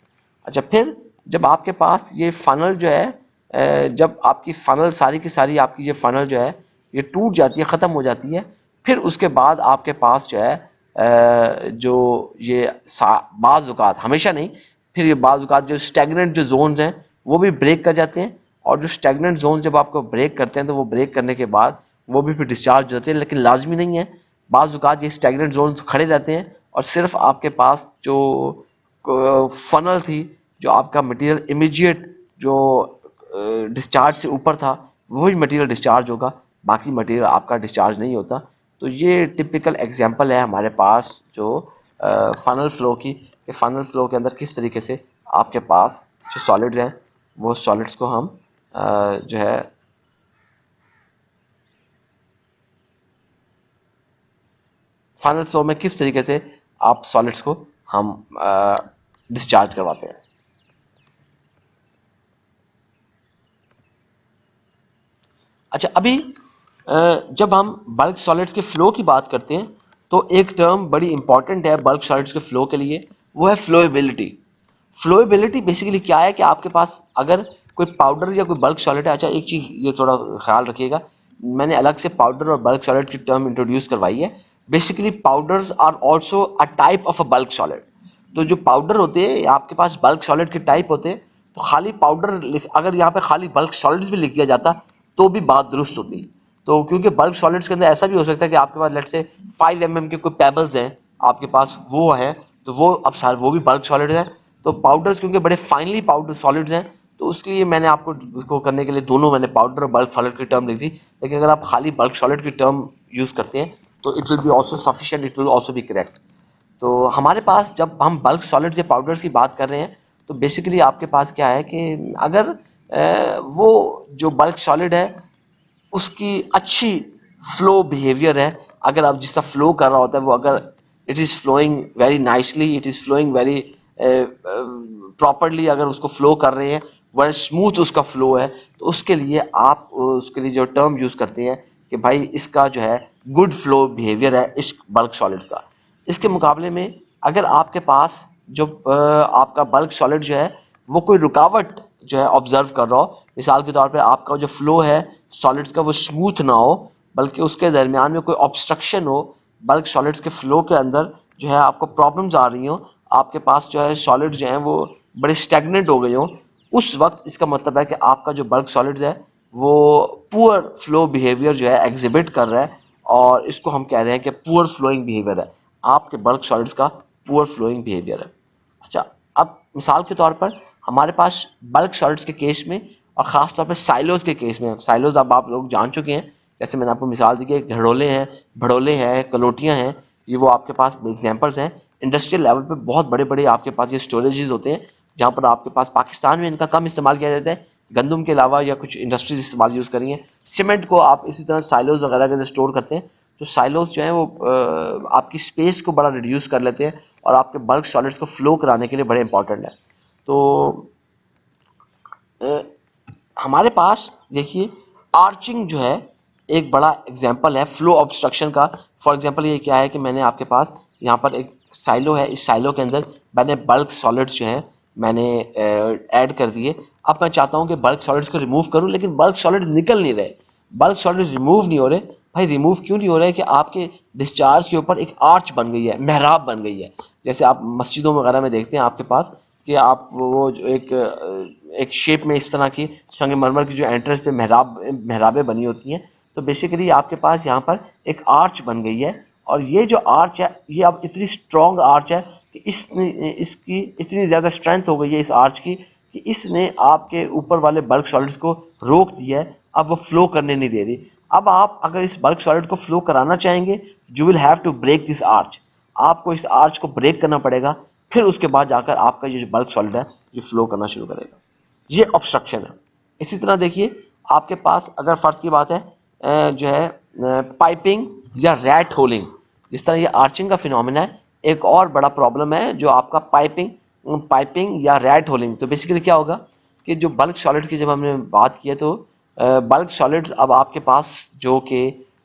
अच्छा, फिर जब आपके पास ये फनल जो है जब आपकी फनल सारी की सारी आपकी ये फनल जो है ये टूट जाती है, ख़त्म हो जाती है, फिर उसके बाद आपके पास जो है जो ये बाज़ औक़ात, हमेशा नहीं, फिर ये बाज़ औक़ात जो स्टैग्नेंट जो जोन्स हैं वो भी ब्रेक कर जाते हैं, और जो स्टैग्नेंट जोन जब आपको ब्रेक करते हैं तो वो ब्रेक करने के बाद वो भी फिर डिस्चार्ज होते हैं, लेकिन लाजमी नहीं है। बाज़ औक़ात ये स्टैग्नेंट जोन खड़े रहते हैं, और सिर्फ आपके पास जो फनल थी, जो आपका मटेरियल इमीडिएट जो डिस्चार्ज से ऊपर था, वही मटेरियल डिस्चार्ज होगा, बाकी मटेरियल आपका डिस्चार्ज नहीं होता। तो ये टिपिकल एग्जांपल है हमारे पास जो फनल फ्लो की, कि फनल फ्लो के अंदर किस तरीके से आपके पास जो सॉलिड्स हैं वो सॉलिड्स को हम जो है फनल फ्लो में किस तरीके से आप सॉलिड्स को हम डिस्चार्ज करवाते हैं। अच्छा, अभी जब हम बल्क सॉलिड्स के फ्लो की बात करते हैं तो एक टर्म बड़ी इंपॉर्टेंट है बल्क सॉलिड्स के फ्लो के लिए, वो है फ्लोएबिलिटी। फ्लोएबिलिटी बेसिकली क्या है कि आपके पास अगर कोई पाउडर या कोई बल्क सॉलिड है। अच्छा, एक चीज़ ये थोड़ा ख्याल रखिएगा, मैंने अलग से पाउडर और बल्क सॉलिड की टर्म इंट्रोड्यूस करवाई है। Basically powders are also a type of a bulk solid. तो जो पाउडर होते हैं आपके पास बल्क सॉलिड के टाइप होते हैं, तो खाली पाउडर अगर यहाँ पे खाली बल्क सॉलिड्स भी लिख दिया जाता तो भी बात दुरुस्त होती। तो क्योंकि बल्क सॉलिड्स के अंदर ऐसा भी हो सकता है कि आपके पास लेट से 5 mm के कोई पेबल्स हैं आपके पास, वो है, तो वो अब सारे वो भी बल्क सॉलिड है। तो पाउडर्स क्योंकि बड़े फाइनली पाउडर सॉलिड्स हैं, तो उसके लिए मैंने आपको इसको करने के लिए दोनों मैंने पाउडर और बल्क सॉलिड की टर्म ली थी। लेकिन अगर आप खाली बल्क सॉलिड की टर्म यूज करते हैं तो it will be also sufficient, it will also be correct. तो हमारे पास जब हम बल्क सॉलिड्स या पाउडर्स की बात कर रहे हैं तो बेसिकली आपके पास क्या है कि अगर वो जो बल्क सॉलिड है उसकी अच्छी फ्लो बिहेवियर है, अगर आप जिसका फ्लो कर रहा होता है वो अगर it is flowing very nicely, it is flowing very properly, अगर उसको फ्लो कर रहे हैं, वेरी स्मूथ उसका फ्लो है, तो उसके लिए आप उसके लिए जो टर्म यूज़ करते हैं कि भाई इसका जो है गुड फ्लो बिहेवियर है इस बल्क सॉलिड्स का। इसके मुकाबले में अगर आपके पास जो आपका बल्क सॉलिड जो है वो कोई रुकावट जो है ऑब्जर्व कर रहा हो, मिसाल के तौर पे आपका जो फ्लो है सॉलिड्स का वो स्मूथ ना हो, बल्कि उसके दरमियान में कोई ऑब्स्ट्रक्शन हो, बल्क सॉलिड्स के फ्लो के अंदर जो है आपको प्रॉब्लम्स आ रही हो, आपके पास जो है सॉलिड्स जो हैं वो बड़े स्टैग्नेंट हो गए हो, उस वक्त इसका मतलब है कि आपका जो बल्क सॉलिड्स है वो पुअर फ्लो बिहेवियर जो है एग्जिबिट कर रहा है, और इसको हम कह रहे हैं कि पुअर फ्लोइंग बिहेवियर है, आपके बल्क सॉलिड्स का पुअर फ्लोइंग बिहेवियर है। अच्छा, अब मिसाल के तौर पर हमारे पास बल्क सॉलिड्स के केस में और ख़ास तौर पे साइलोज के केस में, साइलोज अब आप लोग जान चुके हैं, जैसे मैंने आपको मिसाल दी कि घड़ोले हैं, भड़ोले हैं, कलोटियाँ हैं, ये वो आपके पास एग्जांपल्स हैं। इंडस्ट्रियल लेवल पे बहुत बड़े बड़े आपके पास ये स्टोरेजेस होते हैं, जहाँ पर आपके पास पाकिस्तान में इनका कम इस्तेमाल किया जाता है, गंदम के अलावा या कुछ इंडस्ट्रीज इस्तेमाल यूज़ करी हैं। सीमेंट को आप इसी तरह साइलोज वगैरह के अंदर स्टोर करते हैं, तो साइलोज जो है वो आपकी स्पेस को बड़ा रिड्यूस कर लेते हैं और आपके बल्क सॉलिड्स को फ्लो कराने के लिए बड़े इंपॉर्टेंट है। तो हमारे पास देखिए आर्चिंग जो है एक बड़ा एग्जांपल है फ्लो ऑब्स्ट्रक्शन का। फॉर एग्जांपल ये क्या है कि मैंने आपके पास यहाँ पर एक साइलो है, इस साइलो के अंदर मैंने बल्क सॉलिड्स जो है मैंने ऐड कर दिए। अब मैं चाहता हूँ कि बल्क सॉलिड्स को रिमूव करूँ, लेकिन बल्क सॉलिड निकल नहीं रहे, बल्क सॉलिड रिमूव नहीं हो रहे, भाई रिमूव क्यों नहीं हो रहा है कि आपके डिस्चार्ज के ऊपर एक आर्च बन गई है, मेहराब बन गई है। जैसे आप मस्जिदों वगैरह में देखते हैं आपके पास कि आप वो जो एक शेप में इस तरह की संगमरमर की जो एंट्रेंस पे मेहराबें बनी होती हैं, तो बेसिकली आपके पास यहाँ पर एक आर्च बन गई है। और ये जो आर्च है ये अब इतनी स्ट्रॉन्ग आर्च है कि इसकी इतनी ज़्यादा स्ट्रेंथ हो गई है इस आर्च की कि इसने आपके ऊपर वाले बल्क सॉलिड्स को रोक दिया है, अब वो फ्लो करने नहीं दे रही। अब आप अगर इस बल्क सॉलिड को फ्लो कराना चाहेंगे, you will have to break this arch. आपको इस आर्च को ब्रेक करना पड़ेगा, फिर उसके बाद जाकर आपका ये जो बल्क सॉलिड है ये फ्लो करना शुरू करेगा। ये ऑब्स्ट्रक्शन है। इसी तरह देखिए आपके पास अगर फर्ज की बात है जो है पाइपिंग या रैट होलिंग, जिस तरह ये आर्चिंग का फिनोमेना है, एक और बड़ा प्रॉब्लम है जो आपका पाइपिंग या रैट होलिंग। तो बेसिकली क्या होगा कि जो बल्क सॉलिड की जब हमने बात की है, तो बल्क सॉलिड अब आपके पास जो कि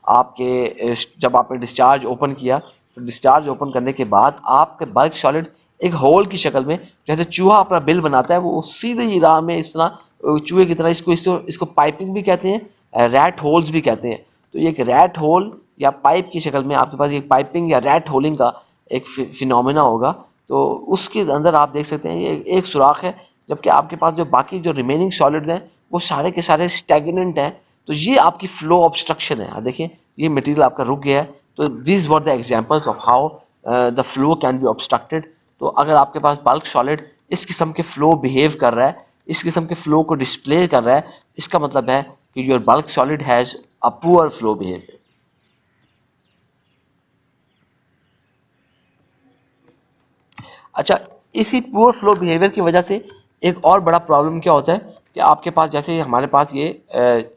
आपके जब आपने डिस्चार्ज ओपन किया, तो डिस्चार्ज ओपन करने के बाद आपके बल्क सॉलिड एक होल की शक्ल में, जैसे चूहा अपना बिल बनाता है वो सीधे ही राह में इस तरह चूहे की तरह इसको पाइपिंग भी कहते हैं, रैट होल्स भी कहते हैं। तो ये एक रैट होल या पाइप की शक्ल में आपके पास एक पाइपिंग या रैट होलिंग का एक फिनोमेना होगा। तो उसके अंदर आप देख सकते हैं ये एक सुराख है, जबकि आपके पास जो बाकी जो रिमेनिंग सॉलिड्स हैं वो सारे के सारे स्टैग्नेंट हैं। तो ये आपकी फ्लो ऑब्स्ट्रक्शन है। देखिए ये मटेरियल आपका रुक गया है। तो this were the examples of how the flow can be obstructed. तो अगर आपके पास बल्क सॉलिड इस किस्म के फ्लो बिहेव कर रहा है, इस किस्म के फ्लो को डिस्प्ले कर रहा है, इसका मतलब है कि your bulk solid has a poor flow behaviour. अच्छा, इसी पुअर फ्लो बिहेवियर की वजह से एक और बड़ा प्रॉब्लम क्या होता है कि आपके पास जैसे हमारे पास ये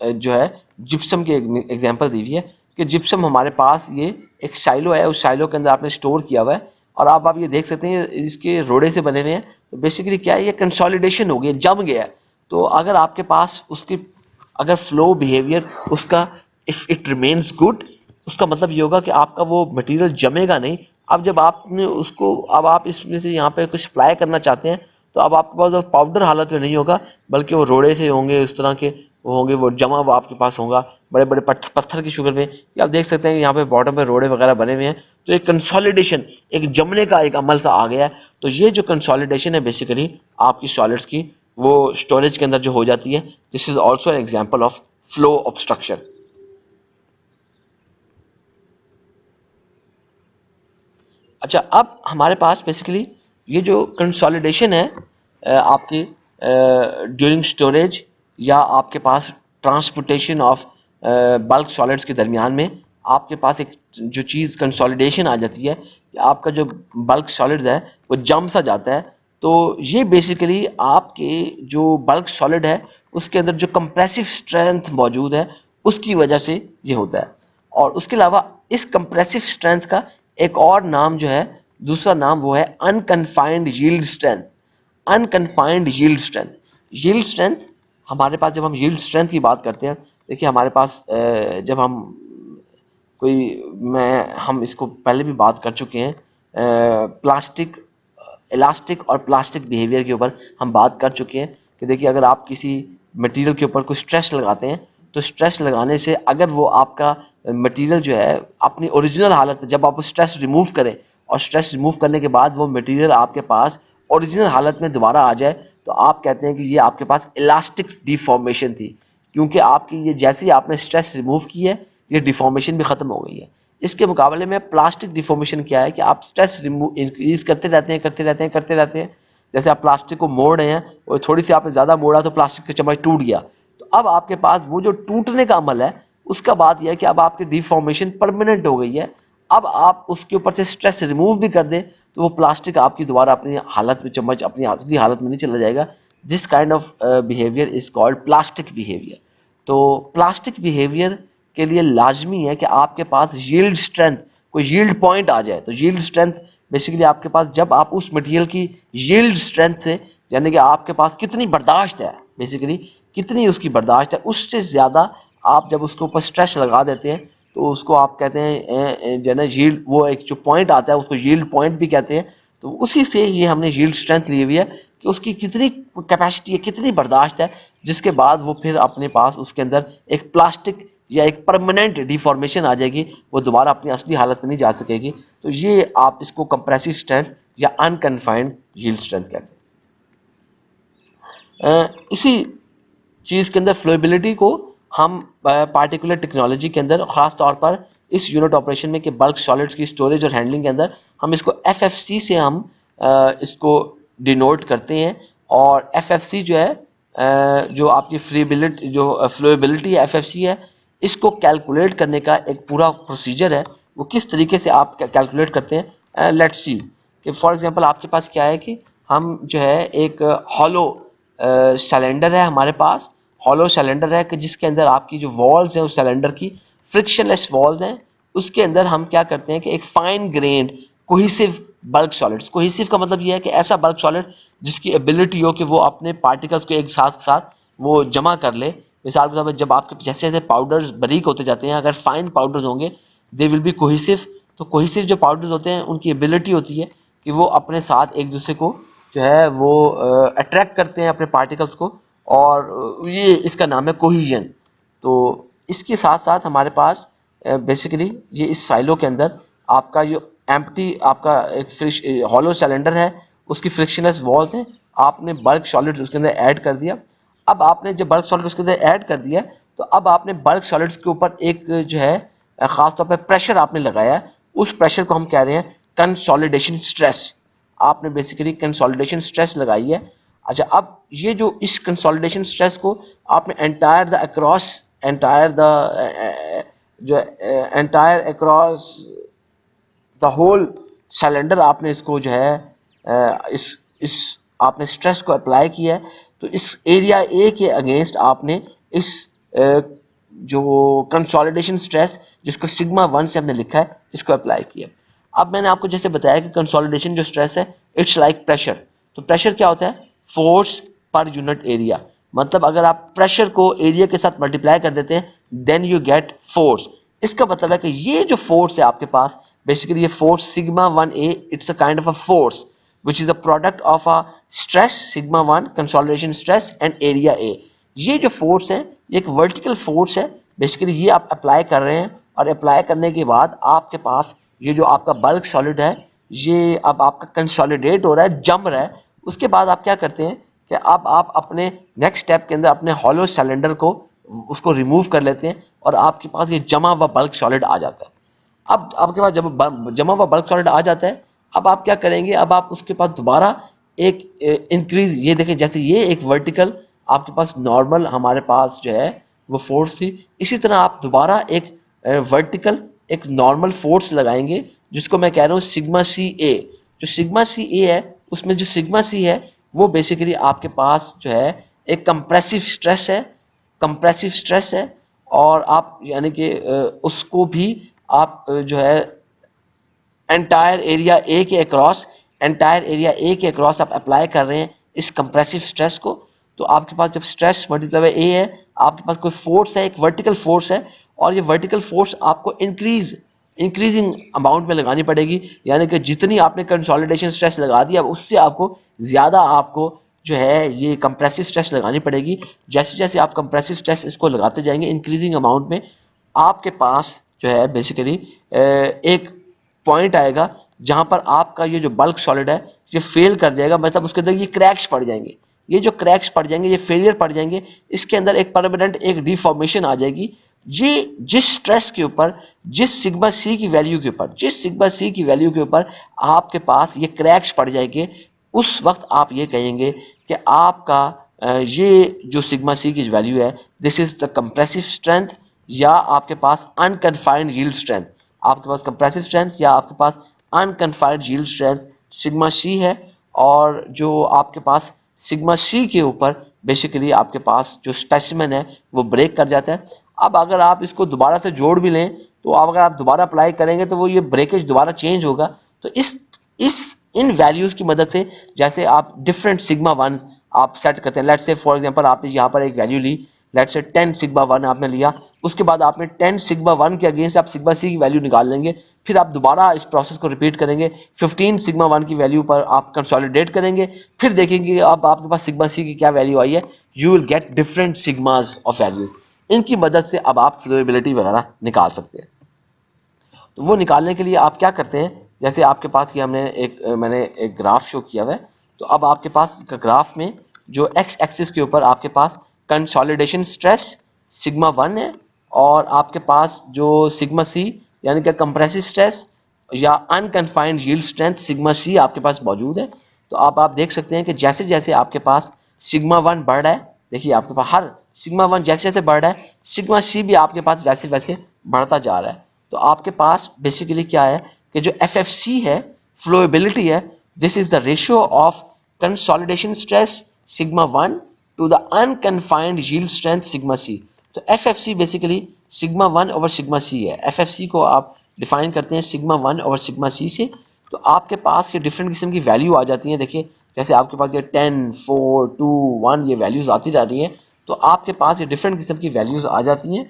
जो है जिप्सम की एग्जांपल दी हुई है कि जिप्सम हमारे पास ये एक साइलो है, उस साइलो के अंदर आपने स्टोर किया हुआ है और आप ये देख सकते हैं इसके रोड़े से बने हुए हैं। तो बेसिकली क्या है, ये कंसोलिडेशन हो गया, जम गया है। तो अगर आपके पास उसकी अगर फ्लो बिहेवियर उसका इफ इट रिमेन्स गुड, उसका मतलब ये होगा कि आपका वो मटेरियल जमेगा नहीं। अब जब आपने उसको अब आप इसमें से यहाँ पे कुछ अप्लाई करना चाहते हैं, तो अब आपके पास पाउडर हालत में नहीं होगा, बल्कि वो रोड़े से होंगे, इस तरह के वो होंगे, वो जमा हुआ आपके पास होगा बड़े बड़े पत्थर की शुगर में। ये आप देख सकते हैं यहाँ पे बॉटम में रोड़े वगैरह बने हुए हैं। तो एक कंसोलिडेशन, एक जमने का एक अमल सा आ गया है। तो ये जो कंसोलिडेशन है बेसिकली आपकी सॉलिड्स की, वो स्टोरेज के अंदर जो हो जाती है, this is also an example of flow obstruction. अच्छा, अब हमारे पास बेसिकली ये जो कंसोलिडेशन है आपकी ड्यूरिंग स्टोरेज या आपके पास ट्रांसपोर्टेशन ऑफ बल्क सॉलिड्स के दरमियान में, आपके पास एक जो चीज़ कंसोलिडेशन आ जाती है कि आपका जो बल्क सॉलिड है वो जम सा जाता है। तो ये बेसिकली आपके जो बल्क सॉलिड है उसके अंदर जो कंप्रेसिव स्ट्रेंथ मौजूद है उसकी वजह से ये होता है। और उसके अलावा इस कंप्रेसिव स्ट्रेंथ का एक और नाम जो है, दूसरा नाम, वो है unconfined yield strength. Unconfined yield strength, yield strength हमारे पास, जब हम यील्ड स्ट्रेंथ की बात करते हैं, देखिए हमारे पास जब हम हम इसको पहले भी बात कर चुके हैं, प्लास्टिक इलास्टिक और प्लास्टिक बिहेवियर के ऊपर हम बात कर चुके हैं कि देखिए अगर आप किसी मटेरियल के ऊपर कोई स्ट्रेस लगाते हैं, तो स्ट्रेस लगाने से अगर वो आपका मटेरियल जो है अपनी ओरिजिनल हालत में, जब आप स्ट्रेस रिमूव करें और स्ट्रेस रिमूव करने के बाद वो मटेरियल आपके पास ओरिजिनल हालत में दोबारा आ जाए, तो आप कहते हैं कि ये आपके पास इलास्टिक डिफॉर्मेशन थी, क्योंकि आपकी ये जैसे ही आपने स्ट्रेस रिमूव की है ये डिफॉर्मेशन भी खत्म हो गई है। इसके मुकाबले में प्लास्टिक डिफॉर्मेशन क्या है कि आप स्ट्रेस रिमूव इंक्रीज करते रहते हैं, करते रहते हैं। जैसे आप प्लास्टिक को मोड़ रहे हैं और थोड़ी सी आपने ज़्यादा मोड़ा तो प्लास्टिक का चम्मच टूट गया। तो अब आपके पास वो जो टूटने का अमल है उसका बात यह है कि अब आपकी डिफॉर्मेशन परमानेंट हो गई है। अब आप उसके ऊपर से स्ट्रेस रिमूव भी कर दें तो वो प्लास्टिक आपकी दोबारा अपनी हालत में, चम्मच अपनी असली हालत में नहीं चला जाएगा। This kind of behaviour is called plastic behaviour. तो प्लास्टिक बिहेवियर के लिए लाजमी है कि आपके पास यील्ड स्ट्रेंथ, कोई यील्ड पॉइंट आ जाए। तो यील्ड स्ट्रेंथ बेसिकली आपके पास जब आप उस मटेरियल की यील्ड स्ट्रेंथ से, यानी कि आपके पास कितनी बर्दाश्त है, बेसिकली कितनी उसकी बर्दाश्त है, उससे ज़्यादा आप जब उसके ऊपर स्ट्रेस लगा देते हैं तो उसको आप कहते हैं जो है ना यील्ड, वो एक जो पॉइंट आता है उसको यील्ड पॉइंट भी कहते हैं। तो उसी से ये हमने यील्ड स्ट्रेंथ ली हुई है कि उसकी कितनी कैपेसिटी है, कितनी बर्दाश्त है, जिसके बाद वो फिर अपने पास उसके अंदर एक प्लास्टिक या एक परमानेंट डिफॉर्मेशन आ जाएगी, वो दोबारा अपनी असली हालत में नहीं जा सकेगी। तो ये आप इसको कंप्रेसिव स्ट्रेंथ या अनकन्फाइंड यील्ड स्ट्रेंथ कहते हैं। इसी चीज के अंदर फ्लोएबिलिटी को हम पार्टिकुलर टेक्नोलॉजी के अंदर, खास तौर पर इस यूनिट ऑपरेशन में कि बल्क सॉलिड्स की स्टोरेज और हैंडलिंग के अंदर, हम इसको एफएफसी से हम इसको डिनोट करते हैं। और एफएफसी जो है जो आपकी फ्रीबिलिटी जो फ्लोएबिलिटी एफएफसी है, इसको कैलकुलेट करने का एक पूरा प्रोसीजर है। वो किस तरीके से आप कैलकुलेट करते हैं, लेट्स सी कि फॉर एग्जांपल आपके पास क्या है कि हम जो है एक हॉलो सिलेंडर है हमारे पास, हॉलो सिलेंडर है कि जिसके अंदर आपकी जो वॉल्स हैं उस सिलेंडर की फ्रिक्शनलेस वॉल्स हैं। उसके अंदर हम क्या करते हैं कि एक fine grand cohesive bulk solids, cohesive का मतलब यह है कि ऐसा बल्क सॉलिड जिसकी एबिलिटी हो कि वो अपने पार्टिकल्स को एक साथ साथ वो जमा कर ले। मिसाल के तौर पर जब आपके जैसे जैसे पाउडर्स बारीक होते जाते हैं, अगर फाइन पाउडर्स होंगे दे विल बी कोहिसिव। तो कोहिसिव जो पाउडर्स होते हैं उनकी एबिलिटी होती है कि वो अपने साथ एक दूसरे को जो है वो अट्रैक्ट करते हैं अपने पार्टिकल्स को, और ये इसका नाम है कोहिजन। तो इसके साथ साथ हमारे पास बेसिकली ये इस साइलो के अंदर आपका जो एम्प्टी आपका एक हॉलो सिलेंडर है, उसकी फ्रिक्शनलेस वॉल्स हैं, आपने बल्क सॉलिड्स उसके अंदर ऐड कर दिया। अब आपने जब बल्क सॉलिड उसके अंदर ऐड कर दिया तो अब आपने बल्क सॉलिड्स के ऊपर एक जो है खास तौर पर प्रेशर आपने लगाया। उस प्रेशर को हम कह रहे हैं कंसोलिडेशन स्ट्रेस। आपने बेसिकली कंसोलिडेशन स्ट्रेस लगाई है। अच्छा, अब ये जो इस कंसोलिडेशन स्ट्रेस को आपने entire the across entire the जो entire across the whole cylinder आपने इसको जो है इस आपने स्ट्रेस को अप्लाई किया है। तो इस एरिया ए के अगेंस्ट आपने इस जो कंसोलिडेशन स्ट्रेस जिसको सिग्मा 1 से हमने लिखा है इसको अप्लाई किया। अब मैंने आपको जैसे बताया कि कंसोलिडेशन जो स्ट्रेस है इट्स लाइक प्रेशर। तो प्रेशर क्या होता है? Force per unit area. मतलब अगर आप प्रेशर को एरिया के साथ मल्टीप्लाई कर देते हैं देन यू गेट फोर्स। इसका मतलब है कि ये जो फोर्स है आपके पास, बेसिकली ये force sigma 1a, it's a kind of a force which is a product of a stress sigma 1 consolidation stress and area A। ये जो फोर्स है ये एक वर्टिकल फोर्स है। बेसिकली ये आप अप्लाई कर रहे हैं और अप्लाई करने के बाद आपके पास ये जो आपका बल्क सॉलिड है ये अब आपका कंसोलिडेट हो रहा है, जम रहा है। उसके बाद आप क्या करते हैं कि अब आप अपने नेक्स्ट स्टेप के अंदर अपने हॉलो सिलेंडर को उसको रिमूव कर लेते हैं और आपके पास ये जमा हुआ बल्क सॉलिड आ जाता है। अब आपके पास जब जमा हुआ बल्क सॉलिड आ जाता है, अब आप क्या करेंगे? अब आप उसके पास दोबारा एक इंक्रीज, ये देखें जैसे ये एक वर्टिकल आपके पास नॉर्मल हमारे पास जो है वो फोर्स थी, इसी तरह आप दोबारा एक वर्टिकल एक नॉर्मल फोर्स लगाएंगे जिसको मैं कह रहा हूँ सिग्मा सी ए। जो सिग्मा सी ए है उसमें जो सिग्मा सी है वो बेसिकली आपके पास जो है एक कंप्रेसिव स्ट्रेस है, कंप्रेसिव स्ट्रेस है। और आप यानी कि उसको भी आप जो है एंटायर एरिया ए के अक्रॉस, एंटायर एरिया ए के अक्रॉस आप अप्लाई कर रहे हैं इस कंप्रेसिव स्ट्रेस को। तो आपके पास जब स्ट्रेस मल्टीप्लाई बाय ए है, आपके पास कोई फोर्स है, एक वर्टिकल फोर्स है, और ये वर्टिकल फोर्स आपको इंक्रीजिंग अमाउंट में लगानी पड़ेगी। यानी कि जितनी आपने कंसोलिडेशन स्ट्रेस लगा दी अब उससे आपको ज़्यादा आपको जो है ये कंप्रेसिव स्ट्रेस लगानी पड़ेगी। जैसे जैसे आप कंप्रेसिव स्ट्रेस इसको लगाते जाएंगे इंक्रीजिंग अमाउंट में, आपके पास जो है बेसिकली एक पॉइंट आएगा जहां पर आपका ये जो बल्क सॉलिड है ये फेल कर जाएगा। मतलब उसके अंदर ये क्रैक्स पड़ जाएंगे, ये जो क्रैक्स पड़ जाएंगे, ये फेलियर पड़ जाएंगे, इसके अंदर एक परमानेंट एक डिफॉर्मेशन आ जाएगी। ये जिस स्ट्रेस के ऊपर, जिस सिग्मा सी की वैल्यू के ऊपर, जिस सिग्मा सी की वैल्यू के ऊपर आपके पास ये क्रैक्स पड़ जाएंगे, उस वक्त आप ये कहेंगे कि आपका ये जो सिग्मा सी की वैल्यू है this is the compressive strength, या आपके पास अनकन्फाइंड यील्ड स्ट्रेंथ। आपके पास कंप्रेसिव स्ट्रेंथ या आपके पास अनकन्फाइंड यील्ड स्ट्रेंथ सिग्मा सी है। और जो आपके पास सिग्मा सी के ऊपर बेसिकली आपके पास जो स्पेसिमेन है वो ब्रेक कर जाता है। अब अगर आप इसको दोबारा से जोड़ भी लें तो अब अगर आप दोबारा अप्लाई करेंगे तो वो ये ब्रेकेज दोबारा चेंज होगा। तो इस इन वैल्यूज की मदद से जैसे आप डिफरेंट सिग्मा 1 आप सेट करते हैं। लेट्स से फॉर एग्जांपल आपने यहाँ पर एक value Lee, let's say 10 sigma 1 आपने लिया, उसके बाद आपने 10 सिग्मा 1 के अगेंस्ट आप सिग्मा सी की वैल्यू निकाल लेंगे। फिर आप दोबारा इस प्रोसेस को रिपीट करेंगे, 15 सिग्मा 1 की वैल्यू पर आप कंसोलिडेट करेंगे, फिर देखेंगे अब आपके पास सिग्मा सी की क्या वैल्यू आई है। You will get different sigmas of values. इनकी मदद से अब आप फ्लोएबिलिटी वगैरह निकाल सकते हैं। तो वो निकालने के लिए आप क्या करते हैं, जैसे आपके पास ये मैंने एक ग्राफ शो किया हुआ है। तो अब आपके पास ग्राफ में जो एक्स एक्सिस के ऊपर आपके पास कंसोलिडेशन स्ट्रेस सिग्मा 1 है, और आपके पास जो सिग्मा सी यानी कि कंप्रेसिव स्ट्रेस या unconfined yield strength sigma C आपके पास मौजूद है। तो आप देख सकते हैं कि जैसे जैसे आपके पास सिग्मा 1 बढ़ रहा है, देखिए आपके पास हर सिग्मा 1 जैसे जैसे बढ़ रहा है, सिग्मा सी भी आपके पास वैसे वैसे बढ़ता जा रहा है। तो आपके पास बेसिकली क्या है कि जो एफएफसी है, फ्लोएबिलिटी है, this is the ratio of consolidation stress sigma 1 to the unconfined yield strength sigma C. तो FFC basically sigma 1 over sigma सी है। एफएफसी को आप डिफाइन करते हैं सिग्मा 1 ओवर सिग्मा सी से। तो आपके पास ये डिफरेंट किस्म की वैल्यू आ जाती है। देखिए जैसे आपके पास ये 10, 4, 2, 1 ये वैल्यूज आती जा रही हैं। तो आपके पास ये डिफरेंट किस्म की वैल्यूज आ जाती हैं।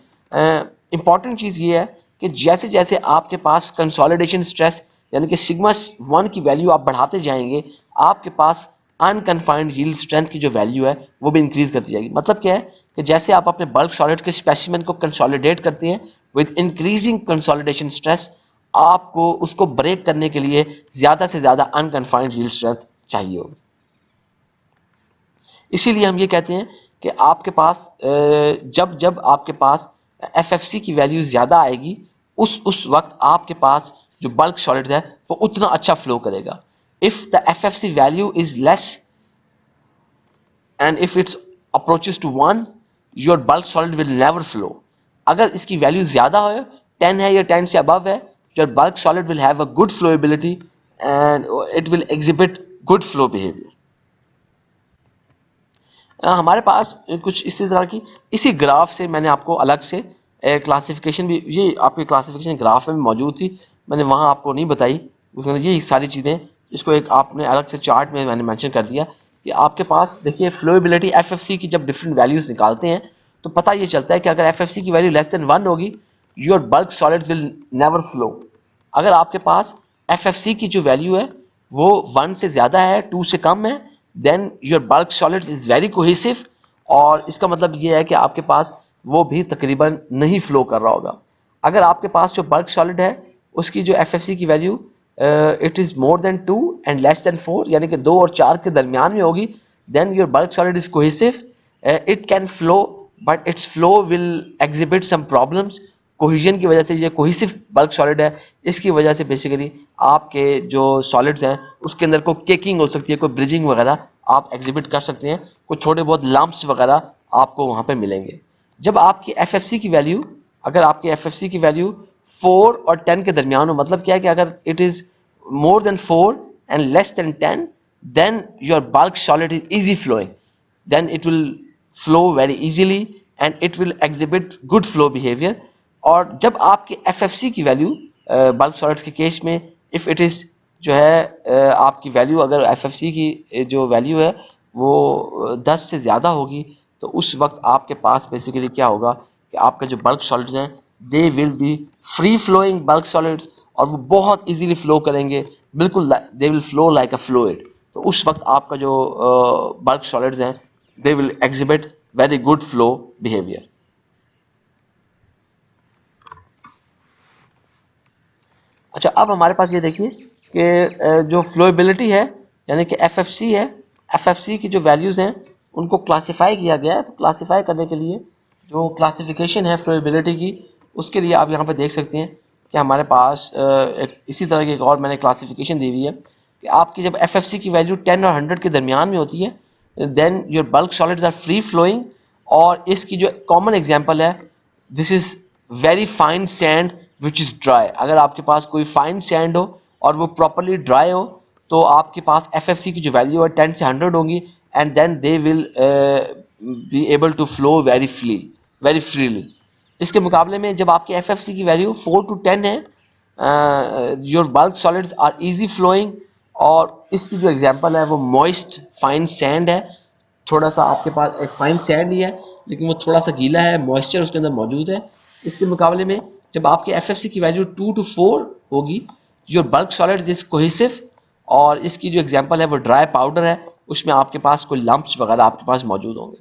इंपॉर्टेंट चीज़ ये है कि जैसे जैसे आपके पास कंसोलिडेशन स्ट्रेस यानी कि सिग्मा 1 की वैल्यू आप बढ़ाते जाएंगे, आपके पास अनकन्फाइंड यील्ड स्ट्रेंथ की जो वैल्यू है वो भी इंक्रीज करती जाएगी। मतलब क्या है कि जैसे आप अपने बल्क सॉलिड के स्पेसिमेन को कंसोलिडेट करते हैं विद इंक्रीजिंग कंसोलिडेशन स्ट्रेस, आपको उसको ब्रेक करने के लिए ज्यादा से ज्यादा अनकन्फाइंड यील्ड स्ट्रेंथ चाहिए होगी। इसीलिए हम ये कहते हैं कि आपके पास जब जब आपके पास एफएफसी की वैल्यू ज्यादा आएगी, उस वक्त आपके पास जो बल्क सॉलिड है वो उतना अच्छा फ्लो करेगा। If the FFC value is less and if it's approaches to 1, your bulk solid will never flow. अगर इसकी वैल्यू ज्यादा हो, 10 है या 10 से अबव है, your bulk solid will have a good flowability and it will exhibit good flow behaviour. हमारे पास कुछ इसी तरह की इसी ग्राफ से मैंने आपको अलग से क्लासिफिकेशन भी, ये आपकी क्लासिफिकेशन ग्राफ में भी मौजूद थी, मैंने वहाँ आपको नहीं बताई। उसमें ये सारी चीज़ें इसको एक आपने अलग से चार्ट में मैंने मेंशन कर दिया कि आपके पास देखिए फ्लोएबिलिटी एफएफसी की जब डिफरेंट वैल्यूज निकालते हैं तो पता ये चलता है कि अगर एफएफसी की वैल्यू लेस देन 1 होगी, your bulk solids will never flow. अगर आपके पास एफएफसी की जो वैल्यू है वो 1 से ज़्यादा है, 2 से कम है, then your bulk solids is very cohesive, और इसका मतलब ये है कि आपके पास वो भी तकरीबन नहीं फ्लो कर रहा होगा। अगर आपके पास जो बल्क सॉलिड है उसकी जो एफएफसी की value it is more then 2 and less then 4 यानी कि 2 और 4 के दरमियान में होगी, then your bulk solid is cohesive, it can flow but it's flow will exhibit some problems. Cohesion की वजह से, ये कोहिसिव बल्क सॉलिड है, इसकी वजह से बेसिकली आपके जो सॉलिड्स हैं उसके अंदर कोई केकिंग हो सकती है, कोई ब्रिजिंग वगैरह आप एग्जिबिट कर सकते हैं, कुछ छोटे बहुत लम्प्स वगैरह आपको वहां पे मिलेंगे। जब आपकी एफएफसी की वैल्यू, अगर आपकी एफएफसी की वैल्यू 4 और 10 के दरमियान हो, मतलब क्या है कि अगर it is more than 4 and less than 10, then your bulk solid is easy flowing, then it will flow very easily and it will exhibit good flow behavior। और जब आपकी एफएफसी की वैल्यू बल्क सॉलिड्स के केस में इफ इट इज जो है आपकी वैल्यू, अगर एफएफसी की जो वैल्यू है वो 10 से ज़्यादा होगी, तो उस वक्त आपके पास बेसिकली क्या होगा कि आपके जो बल्क सॉलिड्स हैं they will be free flowing bulk solids, और वो बहुत इजीली फ्लो करेंगे, बिल्कुल they will flow like a fluid. तो उस वक्त आपका जो बल्क सॉलिड्स हैं they will exhibit very good flow behavior। अच्छा, अब हमारे पास ये देखिए कि जो फ्लोएबिलिटी है यानी कि एफएफसी है, एफएफसी की जो वैल्यूज हैं उनको क्लासिफाई किया गया है। तो क्लासिफाई करने के लिए जो क्लासिफिकेशन है फ्लोएबिलिटी की, उसके लिए आप यहाँ पे देख सकते हैं कि हमारे पास एक इसी तरह की एक और मैंने क्लासिफिकेशन दी हुई है कि आपकी जब एफएफसी की वैल्यू 10 और 100 के दरमियान में होती है, then your bulk solids are free flowing. और इसकी जो कॉमन एग्जांपल है, this is very fine sand which is dry. अगर आपके पास कोई फाइन सैंड हो और वो प्रॉपरली ड्राई हो, तो आपके पास एफएफसी की जो वैल्यू है 10 से 100 होगी, and then they will be able to flow very freely. इसके मुकाबले में जब आपकी एफएफसी की वैल्यू 4 to 10 है, your bulk solids are easy flowing. और इसकी जो एग्जांपल है वो मॉइस्ट फाइन सैंड है। थोड़ा सा आपके पास एक फाइन सैंड ही है लेकिन वो थोड़ा सा गीला है, मॉइस्चर उसके अंदर मौजूद है। इसके मुकाबले में जब आपकी एफएफसी की वैल्यू 2 to 4 होगी, your bulk solid is cohesive. और इसकी जो एग्जांपल है वो ड्राई पाउडर है, उसमें आपके पास कोई लम्प्स वगैरह आपके पास मौजूद होंगे।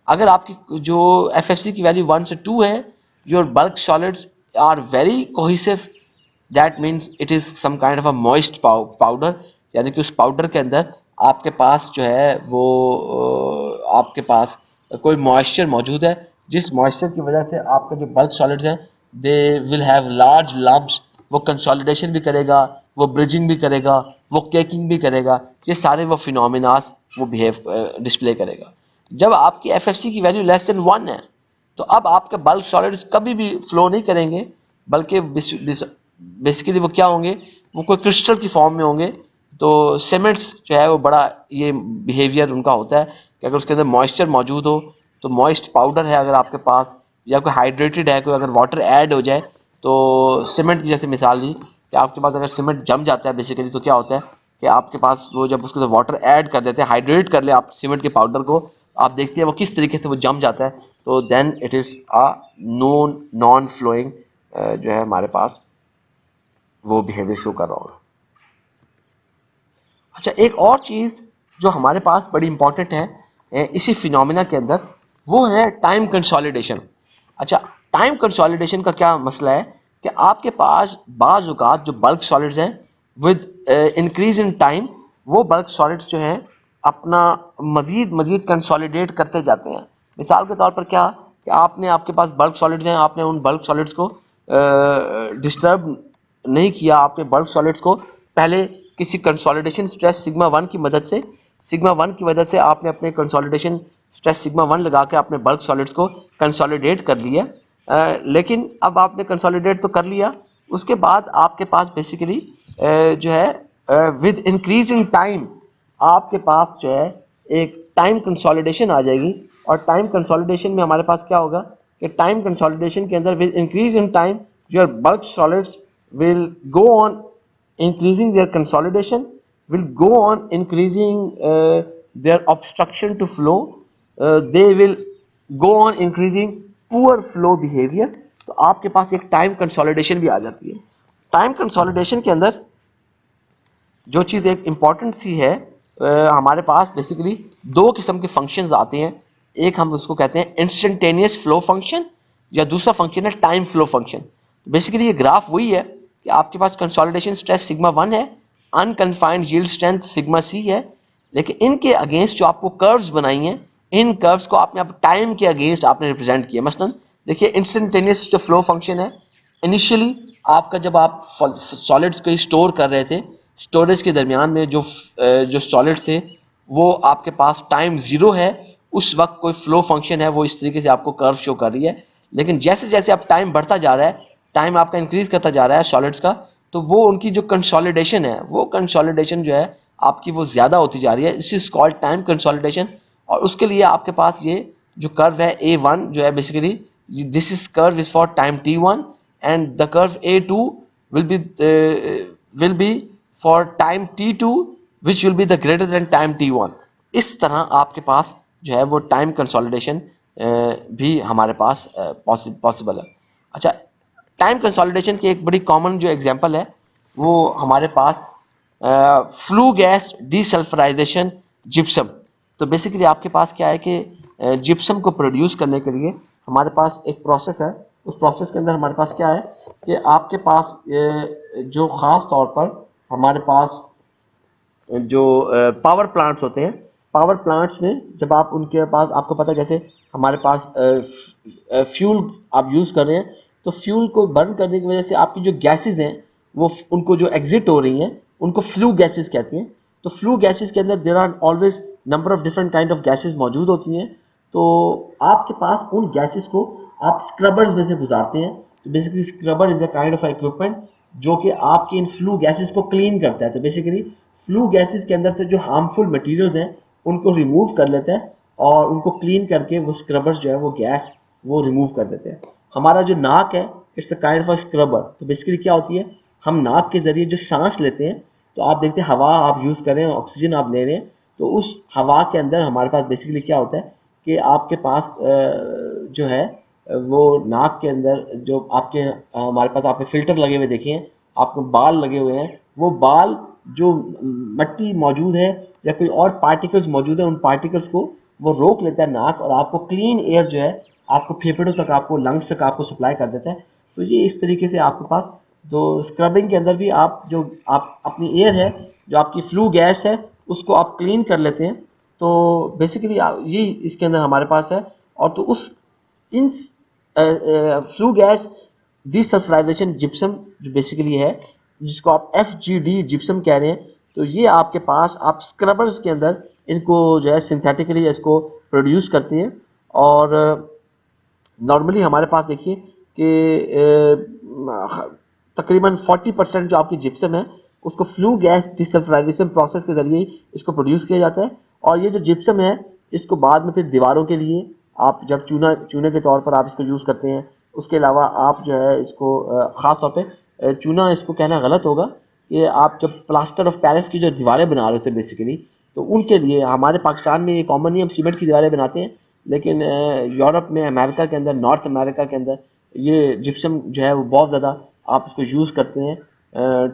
अगर आपकी जो FFC की वैल्यू 1 से 2 है, your bulk solids are very cohesive, that means it is some kind of a moist powder, यानी कि उस पाउडर के अंदर आपके पास जो है वो आपके पास कोई मॉइस्चर मौजूद है, जिस मॉइस्चर की वजह से आपके जो बल्क सॉलिड्स हैं they will have large lumps, वो कंसोलिडेशन भी करेगा, वो ब्रिजिंग भी करेगा, वो केकिंग भी करेगा, ये सारे वो फिनोमिनास वो बिहेव डिस्प्ले करेगा। जब आपकी FFC की वैल्यू लेस देन 1 है, तो अब आपके बल्क सॉलिड्स कभी भी फ्लो नहीं करेंगे, बल्कि बेसिकली वो क्या होंगे, वो कोई क्रिस्टल की फॉर्म में होंगे। तो सीमेंट्स जो है वो बड़ा ये बिहेवियर उनका होता है कि अगर उसके अंदर मॉइस्चर मौजूद हो, तो मॉइस्ट पाउडर है अगर आपके पास, या कोई हाइड्रेटेड है, कोई अगर वाटर ऐड हो जाए, तो सीमेंट की जैसे मिसाल दी कि आपके पास अगर सीमेंट जम जाता है बेसिकली, तो क्या होता है कि आपके पास वो जब उसके अंदर वाटर ऐड कर देते हैं, हाइड्रेट कर ले आप सीमेंट के पाउडर को, आप देखते हैं वो किस तरीके से वो जम जाता है, तो then it is a non flowing जो है हमारे पास वो बिहेवियर शो कर रहा होगा। अच्छा, एक और चीज जो हमारे पास बड़ी इंपॉर्टेंट है इसी फिनोमिना के अंदर, वो है टाइम कंसोलिडेशन। अच्छा, टाइम कंसोलिडेशन का क्या मसला है कि आपके पास बाज औकात जो बल्क सॉलिड्स हैं विद इंक्रीज इन टाइम, वो बल्क सॉलिड्स जो हैं अपना मजीद मजीद कंसोलिडेट करते जाते हैं। मिसाल के तौर पर क्या कि आपने आपके पास बल्क सॉलिड्स हैं, आपने उन बल्क सॉलिड्स को डिस्टर्ब नहीं किया, आपने बल्क सॉलिड्स को पहले किसी कंसोलिडेशन स्ट्रेस सिग्मा 1 की मदद से, सिग्मा 1 की वजह से आपने अपने कंसोलिडेशन स्ट्रेस सिग्मा 1 लगा के अपने बल्क सॉलिड्स को कंसोलिडेट कर लिया। लेकिन अब आपने कंसोलिडेट तो कर लिया, उसके बाद आपके पास बेसिकली जो है विद इंक्रीजिंग टाइम आपके पास जो है एक टाइम कंसोलिडेशन आ जाएगी। और टाइम कंसोलिडेशन में हमारे पास क्या होगा कि टाइम कंसोलिडेशन के अंदर with increase in time your bulk solids will go on increasing their consolidation, will go on increasing their obstruction to flow, they will go on increasing poor flow behavior। तो आपके पास एक टाइम कंसोलिडेशन भी आ जाती है। टाइम कंसोलिडेशन के अंदर जो चीज़ एक इम्पॉर्टेंट सी है, हमारे पास बेसिकली दो किस्म के फंक्शंस आते हैं। एक हम उसको कहते हैं इंस्टेंटेनियस फ्लो फंक्शन, या दूसरा फंक्शन है टाइम फ्लो फंक्शन। बेसिकली ये ग्राफ वही है कि आपके पास कंसोलिडेशन स्ट्रेस सिग्मा 1 है, unconfined yield strength sigma C है, लेकिन इनके अगेंस्ट जो आपको कर्व्स बनाई हैं, इन कर्व्स को आपने अब टाइम के अगेंस्ट आपने रिप्रेजेंट किया। मसलन देखिए, इंस्टेंटेनियस जो फ्लो फंक्शन है, इनिशियली आपका जब आप सॉलिड्स को स्टोर कर रहे थे, स्टोरेज के दरमियान में जो सॉलिड्स थे वो आपके पास टाइम 0 है, उस वक्त कोई फ्लो फंक्शन है वो इस तरीके से आपको कर्व शो कर रही है। लेकिन जैसे जैसे अब टाइम बढ़ता जा रहा है, टाइम आपका इंक्रीज करता जा रहा है सॉलिड्स का, तो वो उनकी जो कंसोलिडेशन है, वो कंसोलिडेशन जो है आपकी वो ज्यादा होती जा रही है। This is called time consolidation. और उसके लिए आपके पास ये जो कर्व है A1 जो है basically, this is curve is for time T1, and the curve A2 will be for time T2 which will be the greater than time T1। इस तरह आपके पास जो है वो टाइम कंसोलिडेशन भी हमारे पास पॉसिबल है। अच्छा, टाइम कंसोलिडेशन की एक बड़ी कॉमन जो एग्जांपल है वो हमारे पास फ्लू गैस डीसल्फराइजेशन जिप्सम। तो बेसिकली आपके पास क्या है कि जिप्सम को प्रोड्यूस करने के लिए हमारे पास एक प्रोसेस है। उस प्रोसेस के अंदर हमारे पास क्या है कि आपके पास जो ख़ास तौर पर हमारे पास जो पावर प्लांट्स होते हैं, पावर प्लांट्स में जब आप उनके पास, आपको पता है जैसे हमारे पास फ्यूल आप यूज़ कर रहे हैं, तो फ्यूल को बर्न करने की वजह से आपकी जो गैसेस हैं वो उनको जो एग्जिट हो रही हैं उनको फ्लू गैसेस कहती हैं। तो फ्लू गैसेस के अंदर there are always number of different kind of gases मौजूद होती हैं। तो आपके पास उन गैसेस को आप स्क्रबर्स में से गुजारते हैं। तो basically scrubber is a kind of equipment जो कि आपके इन फ्लू गैसेस को क्लीन करता है। तो बेसिकली फ्लू गैसेस के अंदर से जो हार्मफुल मटेरियल्स हैं उनको रिमूव कर लेते हैं और उनको क्लीन करके वो स्क्रबर्स जो है वो गैस वो रिमूव कर देते हैं। हमारा जो नाक है, it's a kind of a scrubber. तो बेसिकली क्या होती है, हम नाक के जरिए जो सांस लेते हैं, तो आप देखते हैं हवा आप यूज़ कर रहे हैं, ऑक्सीजन आप ले रहे हैं, तो उस हवा के अंदर हमारे पास बेसिकली क्या होता है कि आपके पास जो है वो नाक के अंदर जो आपके हमारे पास आपके फिल्टर लगे हुए देखे हैं, आपको बाल लगे हुए हैं, वो बाल जो मिट्टी मौजूद है या कोई और पार्टिकल्स मौजूद है, उन पार्टिकल्स को वो रोक लेता है नाक और आपको क्लीन एयर जो है आपको फेफड़ों तक, आपको लंग्स तक आपको सप्लाई कर देता है। तो ये इस तरीके से आपके पास जो स्क्रबिंग के अंदर भी आप जो आप अपनी एयर है, जो आपकी फ्लू गैस है, उसको आप क्लीन कर लेते हैं। तो बेसिकली ये इसके अंदर हमारे पास है। और तो उस इन फ्लू गैस डिसल्फ्राइजेशन जिप्सम जो बेसिकली है, जिसको आप FGD जिप्सम कह रहे हैं, तो ये आपके पास आप स्क्रबर्स के अंदर इनको जो है सिंथेटिकली इसको प्रोड्यूस करते हैं। और नॉर्मली हमारे पास देखिए कि तकरीबन 40% जो आपकी जिप्सम है उसको फ्लू गैस डिसल्फ्राइजेशन प्रोसेस के जरिए इसको प्रोड्यूस किया जाता है। और ये जो जिप्सम है इसको बाद में फिर दीवारों के लिए आप जब चूने के तौर पर आप इसको यूज़ करते हैं। उसके अलावा आप जो है इसको ख़ास तौर पे चूना इसको कहना गलत होगा, कि आप जब प्लास्टर ऑफ पेरिस की जो दीवारें बना रहे थे बेसिकली, तो उनके लिए हमारे पाकिस्तान में ये कॉमन नहीं, हम सीमेंट की दीवारें बनाते हैं, लेकिन यूरोप में, अमेरिका के अंदर, नॉर्थ अमेरिका के अंदर ये जिप्सम जो है वो बहुत ज़्यादा आप इसको यूज़ करते हैं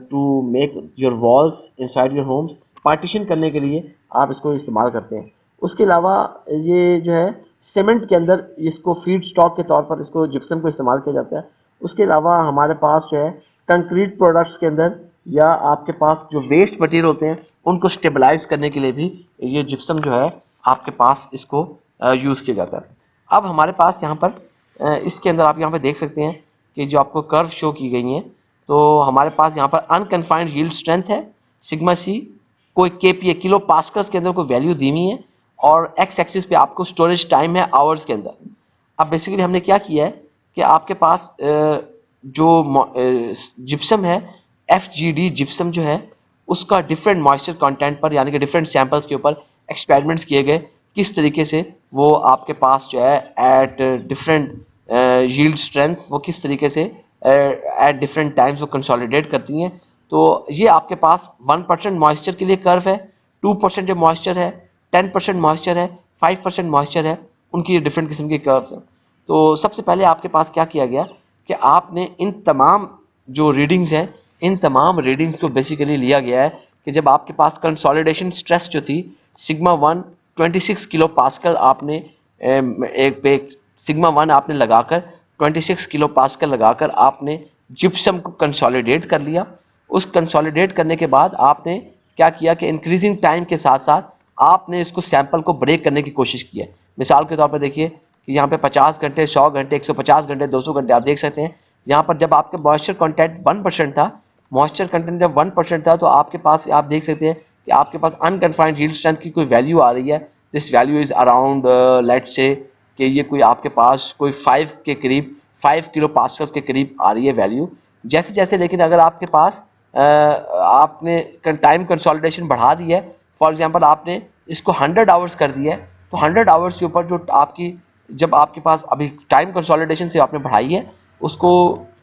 to make your walls inside your homes. Partition करने के लिए आप इसको इस्तेमाल करते हैं। उसके अलावा ये जो है सीमेंट के अंदर इसको फीड स्टॉक के तौर पर इसको जिप्सम को इस्तेमाल किया जाता है। उसके अलावा हमारे पास जो है कंक्रीट प्रोडक्ट्स के अंदर या आपके पास जो वेस्ट मटेरियल होते हैं उनको स्टेबलाइज करने के लिए भी ये जिप्सम जो है आपके पास इसको यूज़ किया जाता है। अब हमारे पास यहाँ पर इसके अंदर आप यहाँ पे देख सकते हैं कि जो आपको कर्व शो की गई हैं, तो हमारे पास यहाँ पर अनकन्फाइंड यील्ड स्ट्रेंथ है सिग्मा सी, कोई KPa किलो पास्कल्स के अंदर कोई वैल्यू दी हुई है, और एक्स एक्सिस पे आपको स्टोरेज टाइम है आवर्स के अंदर। अब बेसिकली हमने क्या किया है कि आपके पास जो जिप्सम है FGD जिप्सम जो है उसका डिफरेंट मॉइस्चर कंटेंट पर, यानी कि डिफरेंट सैंपल्स के ऊपर एक्सपेरिमेंट्स किए गए, किस तरीके से वो आपके पास जो है एट डिफरेंट यील्ड स्ट्रेंथ्स वो किस तरीके से एट डिफरेंट टाइम्स वो कंसोलिडेट करती हैं। तो ये आपके पास 1% मॉइस्चर के लिए कर्व है, 2% जो मॉइस्चर है, 10% मॉइस्चर है, 5% मॉइस्चर है, उनकी डिफरेंट किस्म के कर्व्स हैं। तो सबसे पहले आपके पास क्या किया गया कि आपने इन तमाम जो रीडिंग्स हैं, इन तमाम रीडिंग्स को बेसिकली लिया गया है कि जब आपके पास कंसोलिडेशन स्ट्रेस जो थी सिग्मा 1 26 किलो पास्कल, आपने एक पे सिग्मा 1 आपने लगाकर 26 किलो पास्कल लगाकर आपने जिप्सम को कंसोलिडेट कर लिया। उस कंसोलिडेट करने के बाद आपने क्या किया कि इंक्रीजिंग टाइम के साथ साथ आपने इसको सैंपल को ब्रेक करने की कोशिश की है। मिसाल के तौर पर देखिए कि यहाँ पे 50 घंटे, 100 घंटे, 150 घंटे, 200 घंटे आप देख सकते हैं। यहाँ पर जब आपके मॉइस्चर कंटेंट 1% था, मॉइस्चर कंटेंट जब 1% था, तो आपके पास आप देख सकते हैं कि आपके पास अनकन्फाइंड यील्ड स्ट्रेंथ की कोई वैल्यू आ रही है। This value is around let's say कि ये कोई आपके पास कोई 5 के करीब, 5 किलो पास्कल्स के करीब आ रही है वैल्यू। जैसे जैसे लेकिन अगर आपके पास आपने टाइम कंसोलिडेशन बढ़ा दी है, फॉर एग्जांपल आपने इसको 100 आवर्स कर दिया है, तो 100 आवर्स के ऊपर जो आपकी, जब आपके पास अभी टाइम कंसोलिडेशन से आपने बढ़ाई है, उसको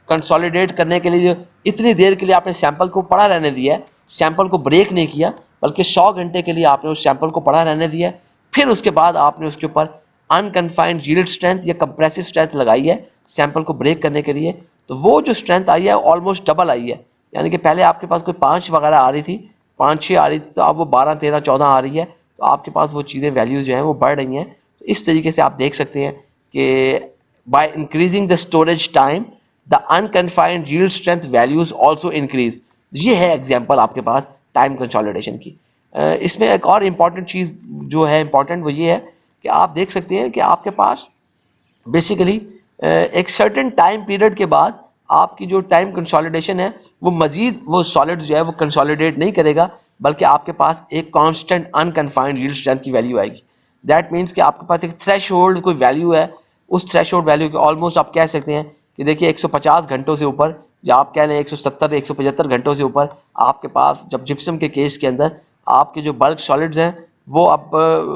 कंसोलिडेट करने के लिए इतनी देर के लिए आपने सैंपल को पड़ा रहने दिया है, सैंपल को ब्रेक नहीं किया, बल्कि 100 घंटे के लिए आपने उस सैंपल को पड़ा रहने दिया है। फिर उसके बाद आपने उसके ऊपर अनकन्फाइंड यील्ड स्ट्रेंथ या कंप्रेसिव स्ट्रेंथ लगाई है सैंपल को ब्रेक करने के लिए। तो वो जो स्ट्रेंथ आई है ऑलमोस्ट डबल आई है, यानी कि पहले आपके पास कोई 5 वगैरह आ रही थी, 5-6 आ रही थी, तो अब वो 12, 13, 14 आ रही है। तो आपके पास वो चीज़ें, वैल्यूज जो हैं वो बढ़ रही हैं। तो इस तरीके से आप देख सकते हैं कि by increasing the storage time the unconfined yield strength values also increase. ये है एग्जाम्पल आपके पास टाइम कंसोलिडेशन की। इसमें एक और इम्पॉर्टेंट चीज़ जो है इम्पॉर्टेंट, वो ये है कि आप देख सकते हैं कि आपके पास बेसिकली एक सर्टेन टाइम पीरियड के बाद आपकी जो टाइम कंसोलिडेशन है वो मजीद वो सॉलिड जो है वो कंसोलिडेट नहीं करेगा, बल्कि आपके पास एक कांस्टेंट अनकन्फाइंड यील्ड स्ट्रेंथ की वैल्यू आएगी। दैट मीन्स कि आपके पास एक थ्रेश होल्ड कोई वैल्यू है, उस थ्रेश होल्ड वैल्यू के ऑलमोस्ट आप कह सकते हैं कि देखिए 150 घंटों से ऊपर, या आप कह रहे हैं 170 175 घंटों से ऊपर आपके पास, जब जिप्सम के केस के अंदर आपके जो बल्क सॉलिड्स हैं वो अब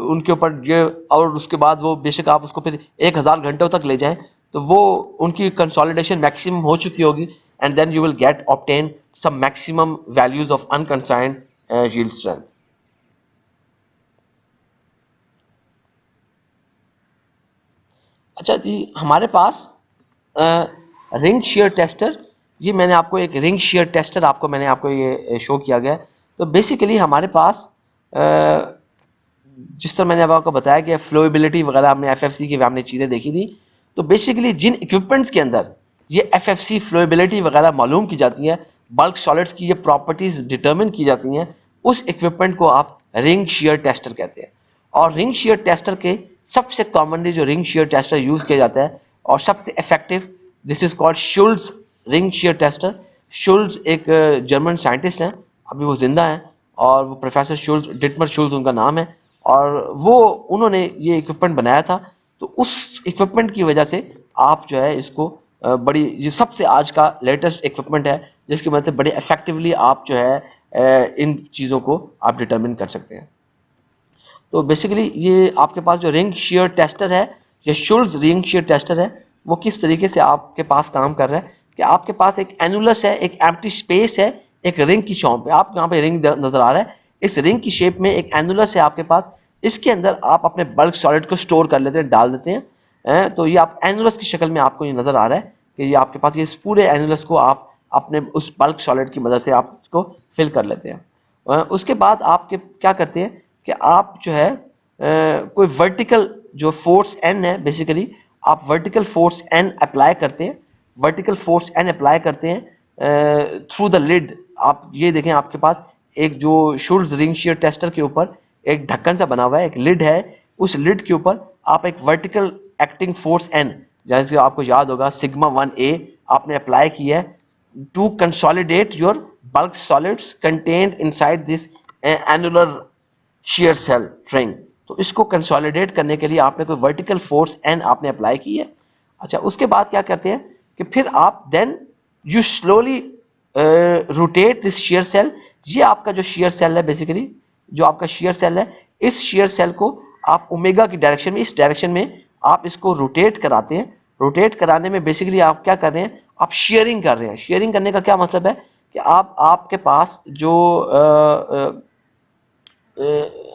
उनके ऊपर ये, और उसके बाद वो बेशक आप उसको फिर 1000 घंटों तक ले जाएं, तो वो उनकी कंसोलिडेशन मैक्सिमम हो चुकी होगी, and then you will get obtain some maximum values of unconfined yield strength. अच्छा जी, हमारे पास रिंग शेयर टेस्टर, ये मैंने आपको एक रिंग शेयर टेस्टर आपको मैंने आपको ये शो किया गया है। तो बेसिकली हमारे पास जिस तरह मैंने अब आपको बताया कि फ्लोएबिलिटी वगैरह हमने एफएफसी की हमने चीज़ें देखी थी, तो बेसिकली जिन इक्विपमेंट्स के अंदर ये एफएफसी फ्लोएबिलिटी वगैरह मालूम की जाती है, बल्क सॉलिड्स की ये प्रॉपर्टीज डिटरमिन की जाती हैं, उस इक्विपमेंट को आप रिंग शियर टेस्टर कहते हैं। और रिंग शियर टेस्टर के सबसे कॉमनली जो रिंग शियर टेस्टर यूज किया जाता है और सबसे effective, this is called Schulze ring shear tester. Schulze एक जर्मन साइंटिस्ट हैं, अभी वो जिंदा हैं, और वो प्रोफेसर शुल्ट्ज, डिटमर शुल्ट्ज उनका नाम है, और वो उन्होंने ये इक्विपमेंट बनाया था। तो उस इक्विपमेंट की वजह से आप जो है इसको बड़ी, ये सबसे आज का लेटेस्ट इक्विपमेंट है जिसकी वजह से बड़े इफेक्टिवली आप जो है इन चीज़ों को आप डिटरमिन कर सकते हैं। तो बेसिकली ये आपके पास जो रिंग शियर टेस्टर है, या शुल्ट्ज रिंग शियर टेस्टर है, वो किस तरीके से आपके पास काम कर रहा है कि आपके पास एक एनुलस है, एक एम्प्टी स्पेस है, एक रिंग की शॉप पे, आप यहाँ पे रिंग नजर आ रहा है, इस रिंग की शेप में एक एनुलस है आपके पास, इसके अंदर आप अपने बल्क सॉलिड को स्टोर कर लेते हैं, डाल देते हैं। तो ये आप एनुलस की शक्ल में आपको ये नजर आ रहा है कि ये आपके पास, ये इस पूरे एनुलस को आप अपने उस बल्क सॉलिड की मदद से आप इसको फिल कर लेते हैं। उसके बाद आपके क्या करते हैं कि आप जो है कोई वर्टिकल जो फोर्स एन है, बेसिकली आप वर्टिकल फोर्स एन अप्लाई करते हैं, वर्टिकल फोर्स एन अप्लाई करते हैं थ्रू द लिड। आप ये देखें आपके पास एक जो शुल्ट्ज रिंग शियर टेस्टर के ऊपर एक ढक्कन सा बना हुआ है, एक लिड है, उस लिड के ऊपर आप एक वर्टिकल एक्टिंग फोर्स एन, जैसे आपको याद होगा सिग्मा 1a आपने अप्लाई किया है to consolidate your bulk solids contained inside this annular shear cell ring. तो इसको कंसोलिडेट करने के लिए आपने कोई वर्टिकल फोर्स एन आपने अप्लाई की है। अच्छा, उसके बाद क्या करते हैं कि फिर आप then you slowly rotate this shear cell. ये आपका जो शियर सेल है, बेसिकली जो आपका शियर सेल है, इस शियर सेल को आप ओमेगा की डायरेक्शन में, इस डायरेक्शन में आप इसको रोटेट कराते हैं। रोटेट कराने में बेसिकली आप क्या कर रहे हैं, आप शेयरिंग कर रहे हैं। शेयरिंग करने का क्या मतलब है कि आपके पास जो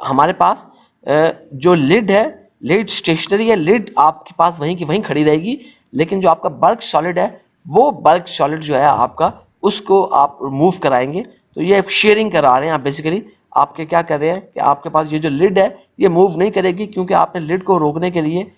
हमारे पास जो लिड है, लिड स्टेशनरी है, लिड आपके पास वहीं की वहीं खड़ी रहेगी, लेकिन जो आपका बल्क सॉलिड है, वो बल्क सॉलिड जो है आपका, उसको आप मूव कराएंगे। तो ये शेयरिंग करा रहे हैं आप, बेसिकली आपके क्या कर रहे हैं कि आपके पास ये जो लिड है ये मूव नहीं करेगी, क्योंकि आपने लिड को रोकने के लिए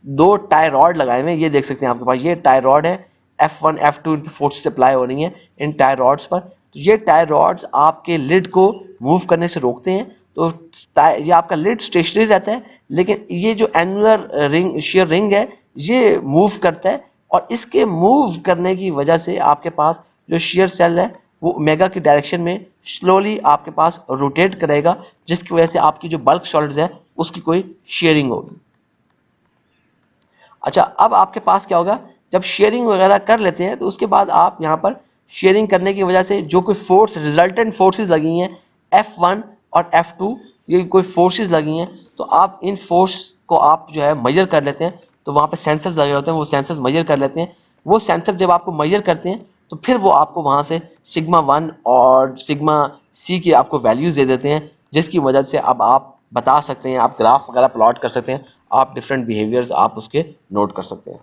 दो टाई रॉड लगाए हुए हैं। ये देख सकते हैं आपके पास ये टाई रॉड है, F1 F2 इनकी फोर्स अप्लाई हो रही है इन टाई रॉड्स पर। तो ये टाई रॉड्स आपके लिड को मूव करने से रोकते हैं। तो ये आपका लिड स्टेशनरी रहता है, लेकिन ये जो एनुलर रिंग शियर रिंग है ये मूव करता है, और इसके मूव करने की वजह से आपके पास जो शियर सेल है वो ओमेगा की डायरेक्शन में स्लोली आपके पास रोटेट करेगा, जिसकी वजह से आपकी जो बल्क सॉलिड्स है उसकी कोई शेयरिंग होगी। अच्छा, अब आपके पास क्या होगा, जब शेयरिंग वगैरह कर लेते हैं तो उसके बाद आप यहाँ पर शेयरिंग करने की वजह से जो कोई फोर्स, रिजल्टेंट फोर्सेस लगी हैं F1 और F2, ये कोई फोर्सेस लगी हैं, तो आप इन फोर्स को आप जो है मेजर कर लेते हैं। तो वहाँ पे सेंसर्स लगे होते हैं, वो सेंसर्स मेजर कर लेते हैं। वो सेंसर जब आपको मेजर करते हैं तो फिर वो आपको वहाँ से सिग्मा 1 और सिग्मा C की आपको वैल्यूज दे देते हैं, जिसकी वजह से अब आप बता सकते हैं, आप ग्राफ वगैरह प्लॉट कर सकते हैं, आप डिफरेंट बिहेवियर्स आप उसके नोट कर सकते हैं।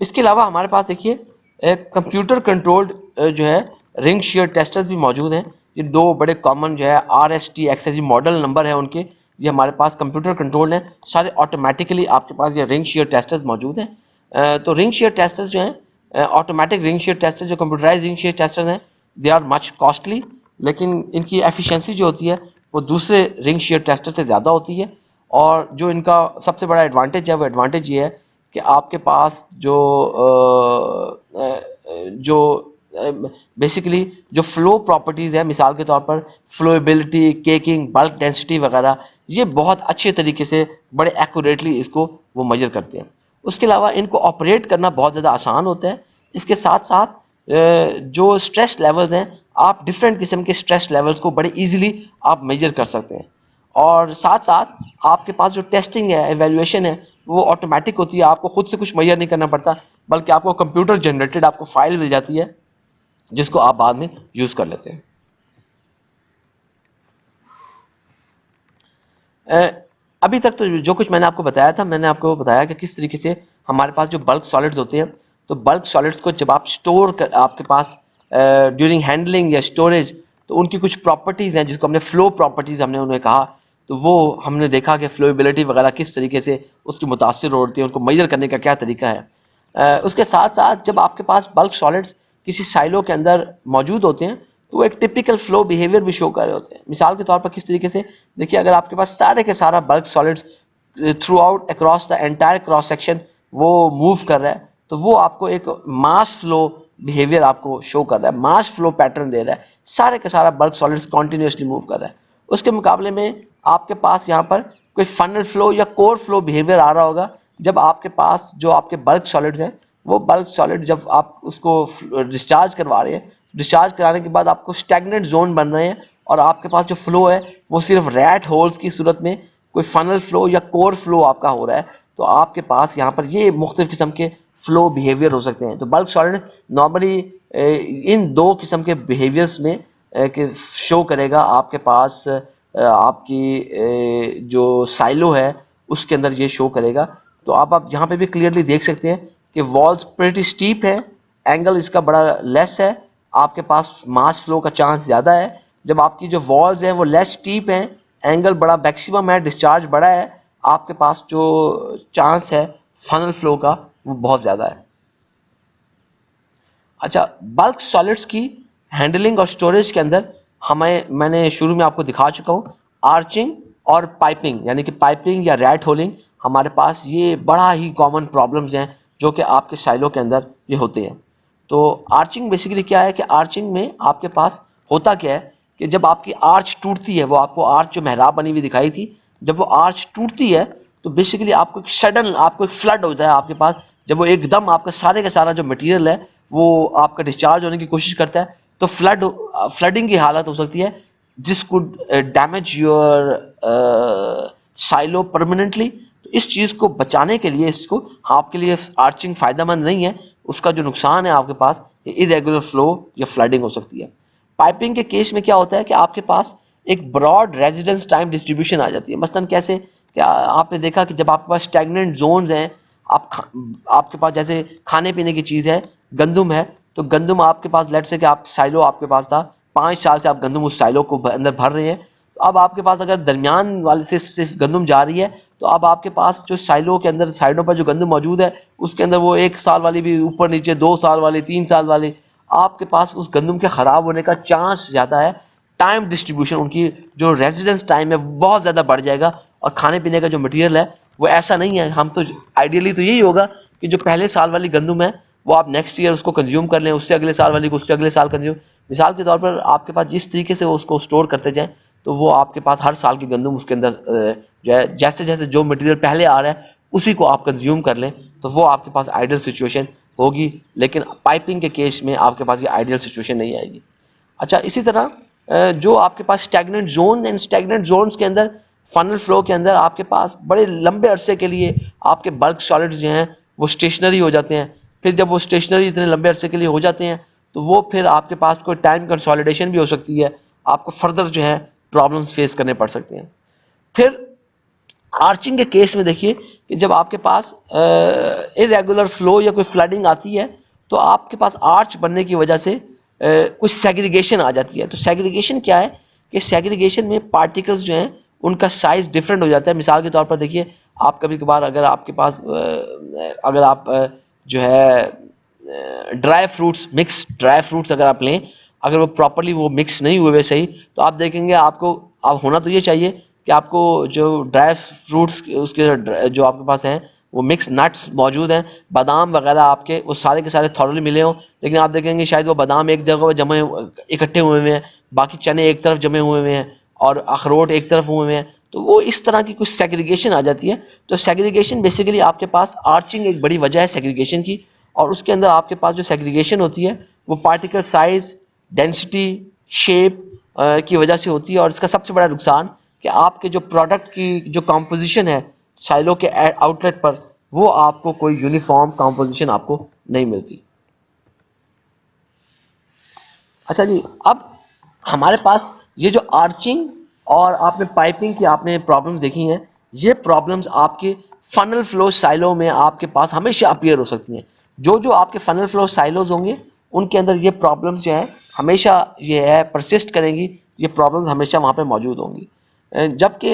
इसके अलावा हमारे पास देखिए कंप्यूटर कंट्रोल्ड जो है रिंग शियर टेस्टर्स भी मौजूद हैं। ये दो बड़े कॉमन जो है RST मॉडल नंबर है उनके, ये हमारे पास कंप्यूटर कंट्रोल हैं, सारे ऑटोमेटिकली आपके पास ये रिंग शियर टेस्टर्स मौजूद हैं। तो रिंग शियर टेस्टर्स जो हैं, ऑटोमेटिक रिंग शियर टेस्टर्स, जो कंप्यूटराइज रिंग शियर टेस्टर्स हैं, दे आर मच कॉस्टली, लेकिन इनकी एफिशिएंसी जो होती है वो दूसरे रिंग शियर टेस्टर से ज़्यादा होती है। और जो इनका सबसे बड़ा एडवांटेज है, वो एडवांटेज ये है कि आपके पास जो बेसिकली जो फ्लो प्रॉपर्टीज़ है, मिसाल के तौर पर फ्लोएबिलिटी, केकिंग, बल्क डेंसिटी वगैरह, ये बहुत अच्छे तरीके से बड़े एक्यूरेटली इसको वो मेजर करते हैं। उसके अलावा इनको ऑपरेट करना बहुत ज़्यादा आसान होता है। इसके साथ साथ जो स्ट्रेस लेवल्स हैं, आप डिफरेंट किस्म के स्ट्रेस लेवल्स को बड़े इजीली आप मेजर कर सकते हैं। और साथ साथ आपके पास जो टेस्टिंग है, एवेल्युएशन है, वो ऑटोमेटिक होती है, आपको खुद से कुछ मेजर नहीं करना पड़ता, बल्कि आपको कंप्यूटर जनरेटेड आपको फाइल मिल जाती है, जिसको आप बाद में यूज कर लेते हैं। अभी तक तो जो कुछ मैंने आपको बताया था, मैंने आपको बताया कि किस तरीके से हमारे पास जो बल्क सॉलिड्स होते हैं, तो बल्क सॉलिड्स को जब आप स्टोर कर, आपके पास ड्यूरिंग हैंडलिंग या स्टोरेज तो उनकी कुछ प्रॉपर्टीज हैं जिसको हमने फ्लो प्रॉपर्टीज हमने उन्हें कहा, तो वो हमने देखा कि फ्लोएबिलिटी वगैरह किस तरीके से उसकी मुतासिर होती है, उनको मेजर करने का क्या तरीका है। उसके साथ साथ जब आपके पास बल्क सॉलिड्स किसी साइलो के अंदर मौजूद होते हैं तो वो एक टिपिकल फ्लो बिहेवियर भी शो कर रहे होते हैं। मिसाल के तौर पर किस तरीके से, देखिए अगर आपके पास सारे के सारा bulk solids through out across the entire cross section वो मूव कर रहा है, तो वो आपको एक मास फ्लो बिहेवियर आपको शो कर रहा है, मास फ्लो पैटर्न दे रहा है, सारे के सारा बल्क सॉलिड्स कॉन्टिन्यूसली मूव कर रहा है। उसके मुकाबले में आपके पास यहाँ पर कोई फनल फ्लो या कोर फ्लो बिहेवियर आ रहा होगा जब आपके पास जो आपके बल्क सॉलिड्स हैं, वो बल्क सॉलिड जब आप उसको डिस्चार्ज करवा रहे हैं, डिस्चार्ज कराने के बाद आपको स्टैग्नेंट जोन बन रहे हैं और आपके पास जो फ्लो है वो सिर्फ रैट होल्स की सूरत में कोई फनल फ्लो या कोर फ्लो आपका हो रहा है, तो आपके पास यहाँ पर ये मुख्तलिफ किस्म के फ्लो बिहेवियर हो सकते हैं। तो बल्क सॉलिड नॉर्मली इन दो किस्म के बिहेवियर्स में शो करेगा आपके पास आपकी जो साइलो है उसके अंदर ये शो करेगा। तो आप यहाँ पे भी क्लियरली देख सकते हैं कि वॉल्स प्रीटी स्टीप है, एंगल इसका बड़ा लेस है, आपके पास मास फ्लो का चांस ज़्यादा है। जब आपकी जो वॉल्स हैं वो लेस स्टीप हैं, एंगल बड़ा मैक्सिमम है, डिस्चार्ज बड़ा है, आपके पास जो चांस है फनल फ्लो का वो बहुत ज़्यादा है। अच्छा, बल्क सॉलिड्स की हैंडलिंग और स्टोरेज के अंदर मैंने शुरू में आपको दिखा चुका हूँ आर्चिंग और पाइपिंग, यानी कि पाइपिंग या रैट होलिंग हमारे पास ये बड़ा ही कॉमन प्रॉब्लम्स हैं जो कि आपके साइलो के अंदर ये होते हैं। तो आर्चिंग बेसिकली क्या है कि आर्चिंग में आपके पास होता क्या है कि जब आपकी आर्च टूटती है, वो आपको आर्च जो मेहराब बनी हुई दिखाई थी, जब वो आर्च टूटती है तो बेसिकली आपको एक सडन आपको एक फ्लड होता है आपके पास, जब वो एकदम आपका सारे का सारा जो मटेरियल है वो आपका डिस्चार्ज होने की कोशिश करता है, तो फ्लडिंग की हालत हो सकती है this could damage your silo permanently. तो इस चीज़ को बचाने के लिए इसको आपके लिए आर्चिंग फ़ायदेमंद नहीं है, उसका जो नुकसान है आपके पास इरेगुलर फ्लो या फ्लडिंग हो सकती है। पाइपिंग के केस में क्या होता है कि आपके पास एक ब्रॉड रेजिडेंस टाइम डिस्ट्रीब्यूशन आ जाती है। मसलन कैसे, क्या आपने देखा कि जब आपके पास स्टैग्नेंट जोन्स हैं, आपके पास जैसे खाने पीने की चीज़ है, गंदम है, तो गंदम आपके पास लेट से कि आप साइलो आपके पास था 5 साल से आप गंदम उस साइलो को अंदर भर रहे हैं, तो अब आपके पास अगर दरमियान वाले से सिर्फ गंदम जा रही है तो अब आपके पास जो साइलो के अंदर साइडों पर जो गंदम मौजूद है उसके अंदर वो 1 साल वाली भी ऊपर नीचे, 2 साल वाली, 3 साल वाली, आपके पास उस गंदम के ख़राब होने का चांस ज़्यादा है। टाइम डिस्ट्रीब्यूशन, उनकी जो रेजिडेंस टाइम है बहुत ज़्यादा बढ़ जाएगा और खाने पीने का जो मटेरियल है वो ऐसा नहीं है। हम तो आइडियली तो यही होगा कि जो पहले साल वाली गंदम है वो आप नेक्स्ट ईयर उसको कंज्यूम कर लें, उससे अगले साल वाली को उससे अगले साल कंज्यूम। मिसाल के तौर पर आपके पास जिस तरीके से वो उसको स्टोर करते जाएं तो वो आपके पास हर साल की गंदम उसके अंदर जो है जैसे जैसे जो मटेरियल पहले आ रहा है उसी को आप कंज्यूम कर लें, तो वो आपके पास आइडियल सिचुएशन होगी। लेकिन पाइपिंग के केस में आपके पास ये आइडियल सिचुएशन नहीं आएगी। अच्छा, इसी तरह जो आपके पास stagnant zone and stagnant zones के अंदर फनल फ्लो के अंदर आपके पास बड़े लंबे अरसे के लिए आपके बल्क सॉलिड्स जो हैं वो स्टेशनरी हो जाते हैं। फिर जब वो स्टेशनरी इतने लंबे अरसे के लिए हो जाते हैं तो वो फिर आपके पास कोई टाइम कंसोलिडेशन भी हो सकती है, आपको फर्दर जो है प्रॉब्लम्स फेस करने पड़ सकते हैं। फिर आर्चिंग के केस में देखिए कि जब आपके पास इरेगुलर फ्लो या कोई फ्लडिंग आती है तो आपके पास आर्च बनने की वजह से कुछ सेग्रीगेशन आ जाती है। तो सेग्रीगेशन क्या है कि सेग्रीगेशन में पार्टिकल्स जो हैं उनका साइज डिफरेंट हो जाता है। मिसाल के तौर पर देखिए, आप कभी कभार अगर आपके पास अगर आप जो है dry fruits, mix dry fruits अगर आप लें, अगर वो प्रॉपरली वो मिक्स नहीं हुए सही, तो आप देखेंगे आपको अब होना तो ये चाहिए कि आपको जो ड्राई फ्रूट्स उसके जो आपके पास हैं वो मिक्स नट्स मौजूद हैं, बादाम वगैरह आपके वो सारे के सारे थॉरली मिले हों, लेकिन आप देखेंगे शायद वो बादाम एक जगह जमे इकट्ठे हुए हुए हैं, बाकी चने एक तरफ जमे हुए हुए हैं और अखरोट एक तरफ हुए हुए हैं, तो वो इस तरह की कुछ सेग्रीगेशन आ जाती है। तो सेग्रीगेशन बेसिकली आपके पास आर्चिंग एक बड़ी वजह है सेग्रीगेशन की, और उसके अंदर आपके पास जो सेग्रीगेशन होती है वो पार्टिकल साइज, डेंसिटी, शेप की वजह से होती है। और इसका सबसे बड़ा नुकसान कि आपके जो प्रोडक्ट की जो कॉम्पोजिशन है साइलो के आउटलेट पर, वो आपको कोई यूनिफॉर्म कॉम्पोजिशन आपको नहीं मिलती। अच्छा जी, अब हमारे पास ये जो आर्चिंग और आपने पाइपिंग की आपने प्रॉब्लम्स देखी हैं, ये प्रॉब्लम्स आपके फनल फ्लो साइलो में आपके पास हमेशा अपीयर हो सकती हैं। जो जो आपके फनल फ्लो साइलोज होंगे उनके अंदर ये प्रॉब्लम्स जो है हमेशा ये है परसिस्ट करेंगी, ये प्रॉब्लम्स हमेशा वहाँ पे मौजूद होंगी। जबकि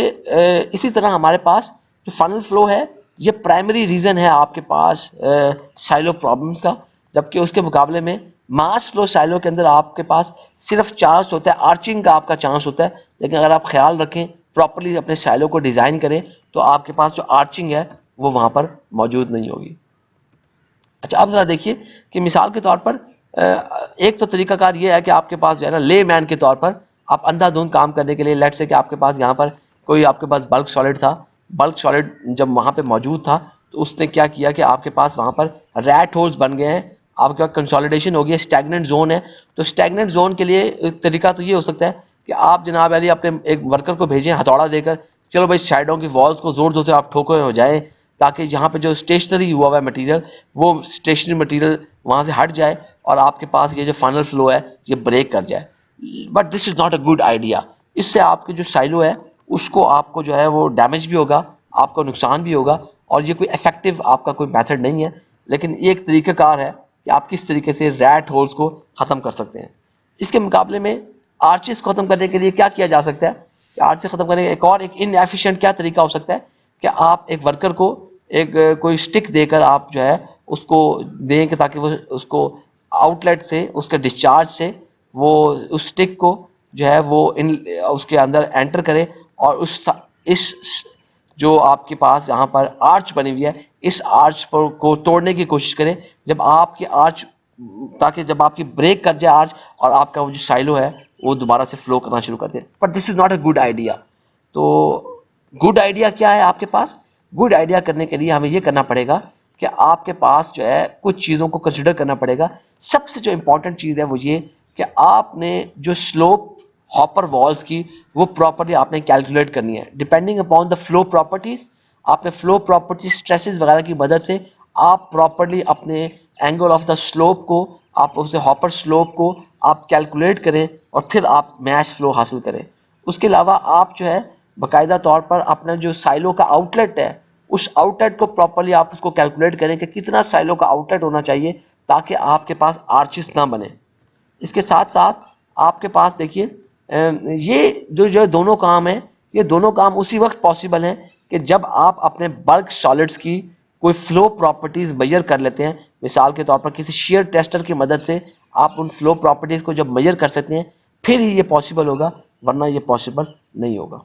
इसी तरह हमारे पास जो फनल फ्लो है ये प्राइमरी रीज़न है आपके पास साइलो प्रॉब्लम्स का, जबकि उसके मुकाबले में मास फ्लो साइलो के अंदर आपके पास सिर्फ चांस होता है, आर्चिंग का आपका चांस होता है। लेकिन अगर आप ख्याल रखें, प्रॉपरली अपने साइलो को डिज़ाइन करें, तो आपके पास जो आर्चिंग है वो वहाँ पर मौजूद नहीं होगी। अच्छा, अब ज़रा देखिए कि मिसाल के तौर पर एक तो तरीकाकार ये है कि आपके पास जो है ना ले मैन के तौर पर आप अंधाधुंध काम करने के लिए, लेट से कि आपके पास यहाँ पर कोई आपके पास बल्क सॉलिड था, बल्क सॉलिड जब वहाँ पे मौजूद था तो उसने क्या किया कि आपके पास वहाँ पर रैट होल्स बन गए हैं, आपके पास कंसोलिडेशन हो गया, स्टैग्नेंट जोन है। तो स्टैग्नेंट जोन के लिए एक तरीका तो ये हो सकता है कि आप जनाब अली अपने एक वर्कर को भेजें हथौड़ा देकर, चलो भाई साइडों की वॉल्स को जोर जोर से आप ठोके हो जाए, ताकि यहाँ पे जो स्टेशनरी हुआ हुआ है मटेरियल, वो स्टेशनरी मटेरियल वहाँ से हट जाए और आपके पास ये जो फाइनल फ्लो है ये ब्रेक कर जाए। But this is not a good idea. इससे आपके जो साइलो है उसको आपको जो है वो डैमेज भी होगा, आपको नुकसान भी होगा, और ये कोई इफेक्टिव आपका कोई मेथड नहीं है। लेकिन ये एक तरीक़ाकार है कि आप किस तरीके से रैट होल्स को ख़त्म कर सकते हैं। इसके मुकाबले में आर्चेस को ख़त्म करने के लिए क्या किया जा सकता है कि आर्चेस ख़त्म करने का एक इनएफिशिएंट क्या तरीका हो सकता है कि आप एक वर्कर को एक कोई स्टिक देकर आप जो है उसको दें कि ताकि वो उसको आउटलेट से, उसके डिस्चार्ज से वो उस स्टिक को जो है वो इन उसके अंदर एंटर करे और इस जो आपके पास यहाँ पर आर्च बनी हुई है इस आर्च पर को तोड़ने की कोशिश करें, जब आपकी आर्च, ताकि जब आपकी ब्रेक कर जाए आर्च और आपका वो जो साइलो है वो दोबारा से फ्लो करना शुरू कर दे। But this is not a good idea. तो गुड आइडिया क्या है आपके पास? गुड आइडिया करने के लिए हमें ये करना पड़ेगा कि आपके पास जो है कुछ चीज़ों को कंसिडर करना पड़ेगा। सबसे जो इंपॉर्टेंट चीज़ है वो ये कि आपने जो स्लोप हॉपर वॉल्स की वो प्रॉपर्ली आपने कैलकुलेट करनी है depending upon the flow properties. आपने फ्लो प्रॉपर्टी स्ट्रेसेस वगैरह की मदद से आप प्रॉपर्ली अपने एंगल ऑफ द स्लोप को, आप उसे हॉपर स्लोप को आप कैलकुलेट करें और फिर आप मैश फ्लो हासिल करें। उसके अलावा आप जो है बाकायदा तौर पर अपना जो साइलो का आउटलेट है उस आउटलेट को प्रॉपर्ली आप उसको कैलकुलेट करें कि कितना साइलो का आउटलेट होना चाहिए ताकि आपके पास आर्चिस ना बने। इसके साथ साथ आपके पास देखिए ये जो दोनों काम है ये दोनों काम उसी वक्त पॉसिबल हैं कि जब आप अपने बल्क सॉलिड्स की कोई फ्लो प्रॉपर्टीज मेजर कर लेते हैं। मिसाल के तौर पर किसी शेयर टेस्टर की मदद से आप उन फ्लो प्रॉपर्टीज को जब मेजर कर सकते हैं फिर ही ये पॉसिबल होगा, वरना ये पॉसिबल नहीं होगा।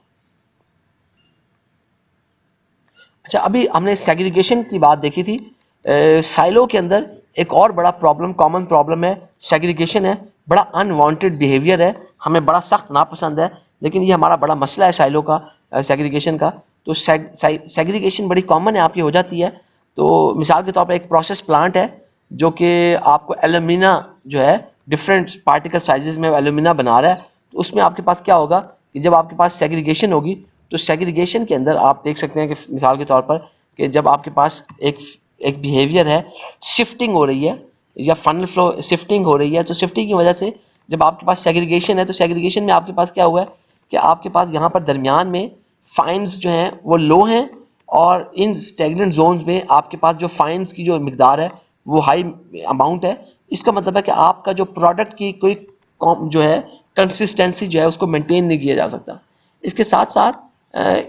अच्छा, अभी हमने सेग्रीगेशन की बात देखी थी। साइलो के अंदर एक और बड़ा प्रॉब्लम, कॉमन प्रॉब्लम है, सेग्रीगेशन है। बड़ा अनवांटेड बिहेवियर है, हमें बड़ा सख्त नापसंद है, लेकिन ये हमारा बड़ा मसला है साइलो का, सेग्रीगेशन का। तो सेग्रीगेशन बड़ी कॉमन है, आपकी हो जाती है। तो मिसाल के तौर पर एक प्रोसेस प्लांट है जो कि आपको एल्यूमिना जो है डिफरेंट पार्टिकल साइजेस में एल्यूमिना बना रहा है। तो उसमें आपके पास क्या होगा कि जब आपके पास सेग्रीगेशन होगी तो सेग्रीगेशन के अंदर आप देख सकते हैं कि मिसाल के तौर पर कि जब आपके पास एक बिहेवियर है, शिफ्टिंग हो रही है या फनल फ्लो शिफ्टिंग हो रही है, तो शिफ्टिंग की वजह से जब आपके पास सेग्रीगेशन है तो सेग्रीगेशन में आपके पास क्या हुआ है कि आपके पास यहाँ पर दरमियान में फाइन्स जो हैं वो लो हैं और इन स्टेगनेंट जोन्स में आपके पास जो फाइन्स की जो मिकदार है वो हाई अमाउंट है। इसका मतलब है कि आपका जो प्रोडक्ट की कोई जो है कंसिस्टेंसी जो है उसको मेंटेन नहीं किया जा सकता। इसके साथ साथ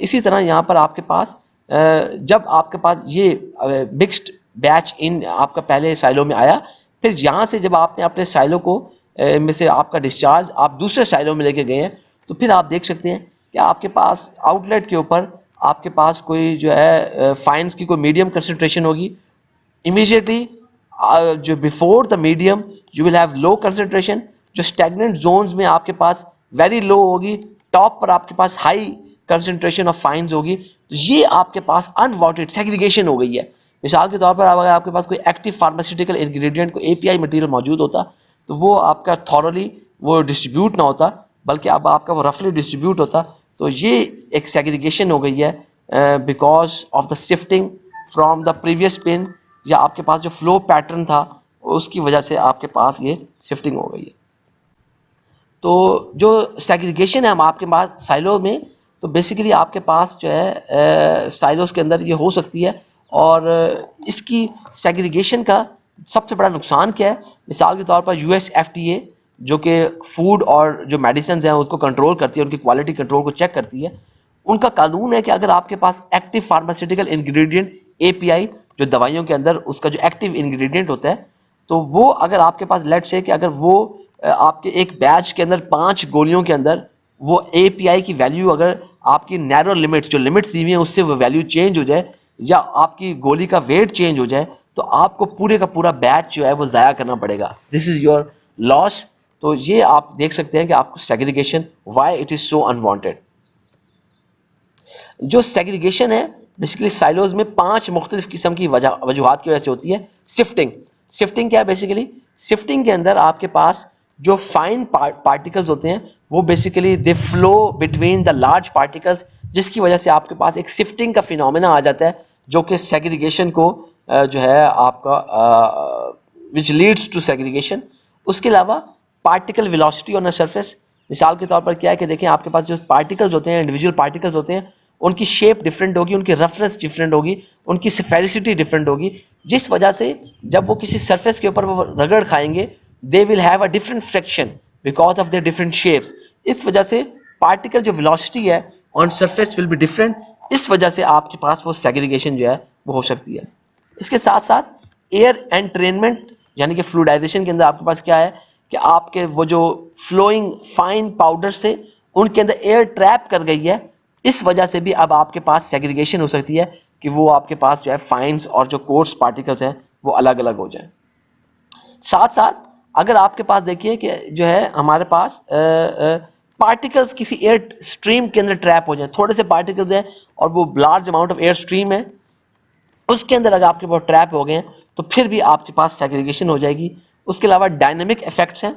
इसी तरह यहाँ पर आपके पास जब आपके पास ये मिक्स्ड बैच इन आपका पहले साइलो में आया, फिर यहाँ से जब आपने अपने साइलो को में से आपका डिस्चार्ज आप दूसरे साइलो में लेके गए हैं, तो फिर आप देख सकते हैं कि आपके पास आउटलेट के ऊपर आपके पास कोई जो है फाइन्स की कोई मीडियम कंसनट्रेशन होगी। इमीडिएटली जो before the medium you will have low concentration, जो स्टैग्नेंट जोन्स में आपके पास वेरी लो होगी, टॉप पर आपके पास हाई कंसंट्रेशन ऑफ फाइन्स होगी। तो ये आपके पास अनवांटेड सेग्रीगेशन हो गई है। मिसाल के तौर पर अगर आपके पास कोई एक्टिव फार्मास्यूटिकल इंग्रेडिएंट को एपीआई मटेरियल मौजूद होता तो वो आपका थॉरली वो डिस्ट्रीब्यूट ना होता, बल्कि अब आपका वो रफली डिस्ट्रीब्यूट होता। तो ये एक सेग्रीगेशन हो गई है because of the shifting from the previous pin, या आपके पास जो फ्लो पैटर्न था उसकी वजह से आपके पास ये शिफ्टिंग हो गई है। तो जो सेग्रीगेशन है हम आपके पास साइलो में, तो बेसिकली आपके पास जो है साइलोस के अंदर ये हो सकती है। और इसकी सेग्रीगेशन का सबसे बड़ा नुकसान क्या है? मिसाल के तौर पर यूएस एफडीए जो कि फूड और जो मेडिसिन हैं उसको कंट्रोल करती है, उनकी क्वालिटी कंट्रोल को चेक करती है, उनका कानून है कि अगर आपके पास एक्टिव फार्मास्यूटिकल इंग्रेडिएंट एपीआई जो दवाइयों के अंदर उसका जो एक्टिव इंग्रेडिएंट होता है, तो वो अगर आपके पास लेट से कि अगर वो आपके एक बैच के अंदर 5 गोलियों के अंदर वो एपीआई की वैल्यू अगर आपकी नैरो लिमिट्स जो लिमिट्स दी हुई है उससे वो वैल्यू चेंज हो जाए या आपकी गोली का वेट चेंज हो जाए, तो आपको पूरे का पूरा बैच जो है वो जाया करना पड़ेगा। This is your loss. तो ये आप देख सकते हैं कि आपको segregation why it is so unwanted. जो सेग्रीगेशन है बेसिकली साइलोज में 5 मुख्तलिफ किस्म की वजूहात की वजह से होती है। शिफ्टिंग, शिफ्टिंग क्या है बेसिकली? शिफ्टिंग के अंदर आपके पास जो फाइन पार्टिकल्स होते हैं वो basically they flow between the large particles, जिसकी वजह से आपके पास एक शिफ्टिंग का फिनोमेना आ जाता है जो कि सेग्रीगेशन को जो है आपका विच लीड्स टू सेग्रीगेशन। उसके अलावा particle velocity on a surface, मिसाल के तौर पर क्या है कि देखें आपके पास जो पार्टिकल्स होते हैं, इंडिविजुअल पार्टिकल्स होते हैं, उनकी शेप डिफरेंट होगी, उनकी रफनेस डिफरेंट होगी, उनकी स्फेरिसिटी डिफरेंट होगी, जिस वजह से जब वो किसी सरफेस के ऊपर वो रगड़ खाएंगे they will have a different friction because of their different shapes. इस वजह से पार्टिकल जो वेलोसिटी है on surface will be different, इस वजह से आपके पास वो सेग्रीगेशन जो है वो हो सकती है। इसके साथ साथ एयर एंट्रेनमेंट यानी कि फ्लूइडाइजेशन के अंदर आपके पास क्या है कि आपके वो जो फ्लोइंग फाइन पाउडर से उनके अंदर एयर ट्रैप कर गई है, इस वजह से भी अब आपके पास सेग्रीगेशन हो सकती है कि वो आपके पास जो है फाइन्स और जो कोर्स पार्टिकल्स हैं वो अलग अलग हो जाए। साथ साथ अगर आपके पास देखिए कि जो है हमारे पास पार्टिकल्स किसी एयर स्ट्रीम के अंदर ट्रैप हो जाए, थोड़े से पार्टिकल्स हैं और वो large amount of air stream है, उसके अंदर अगर आपके पास ट्रैप हो गए तो फिर भी आपके पास सेग्रीगेशन हो जाएगी। उसके अलावा डायनेमिक इफेक्ट्स हैं।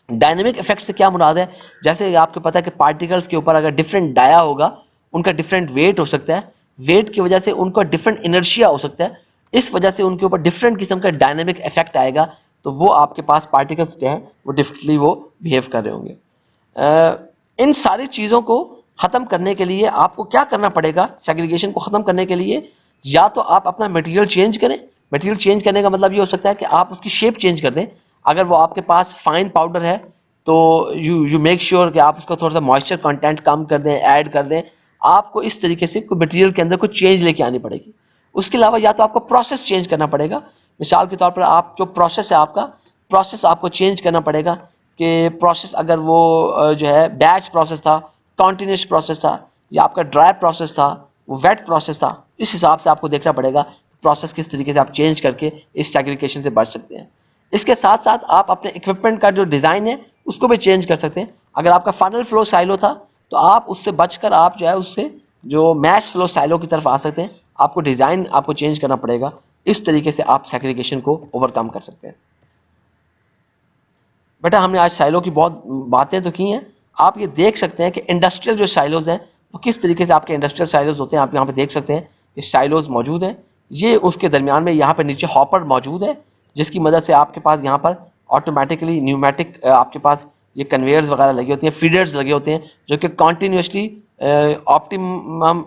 डायनेमिक इफेक्ट से क्या मुराद है? जैसे आपको पता है कि पार्टिकल्स के ऊपर अगर डिफरेंट डाया होगा उनका डिफरेंट वेट हो सकता है, वेट की वजह से उनका डिफरेंट इनर्शिया हो सकता है, इस वजह से उनके ऊपर डिफरेंट किस्म का डायनेमिक इफेक्ट आएगा, तो वो आपके पास पार्टिकल्स जो है वो डिफरेंटली वो बिहेव कर रहे होंगे। इन सारी चीज़ों को ख़त्म करने के लिए आपको क्या करना पड़ेगा? सेग्रीगेशन को ख़त्म करने के लिए या तो आप अपना मटेरियल चेंज करें। मटेरियल चेंज करने का मतलब ये हो सकता है कि आप उसकी शेप चेंज कर दें। अगर वो आपके पास फाइन पाउडर है तो यू मेक श्योर कि आप उसका थोड़ा सा मॉइस्चर कंटेंट कम कर दें, ऐड कर दें। आपको इस तरीके से कोई मटेरियल के अंदर कुछ चेंज लेके आनी पड़ेगी। उसके अलावा या तो आपको प्रोसेस चेंज करना पड़ेगा। मिसाल के तौर पर आप जो प्रोसेस है आपका प्रोसेस आपको चेंज करना पड़ेगा कि प्रोसेस अगर वो जो है बैच प्रोसेस था, कॉन्टिन्यूस प्रोसेस था, या आपका ड्राई प्रोसेस था, वो वेट प्रोसेस था, इस हिसाब से आपको देखना पड़ेगा प्रोसेस किस तरीके से आप चेंज करके इस सेग्रीगेशन से बच सकते हैं। इसके साथ साथ आप अपने इक्विपमेंट का जो डिज़ाइन है उसको भी चेंज कर सकते हैं। अगर आपका फाइनल फ्लो साइलो था तो आप उससे बचकर आप जो है उससे जो मैश फ्लो साइलो की तरफ आ सकते हैं। आपको डिज़ाइन आपको चेंज करना पड़ेगा, इस तरीके से आप सेग्रीगेशन को ओवरकम कर सकते हैं। बेटा हमने आज साइलो की बहुत बातें तो की हैं, आप ये देख सकते हैं कि इंडस्ट्रियल जो साइलोज हैं वो किस तरीके से आपके इंडस्ट्रियल साइलोज होते हैं। आप यहाँ पे देख सकते हैं कि साइलोज मौजूद हैं, ये उसके दरमियान में यहाँ पे नीचे हॉपर मौजूद है जिसकी मदद से आपके पास यहाँ पर ऑटोमेटिकली न्यूमेटिक आपके पास ये कन्वेयर्स वगैरह लगे होते हैं, फीडर्स लगे होते हैं जो कि कॉन्टीन्यूसली ऑप्टिमम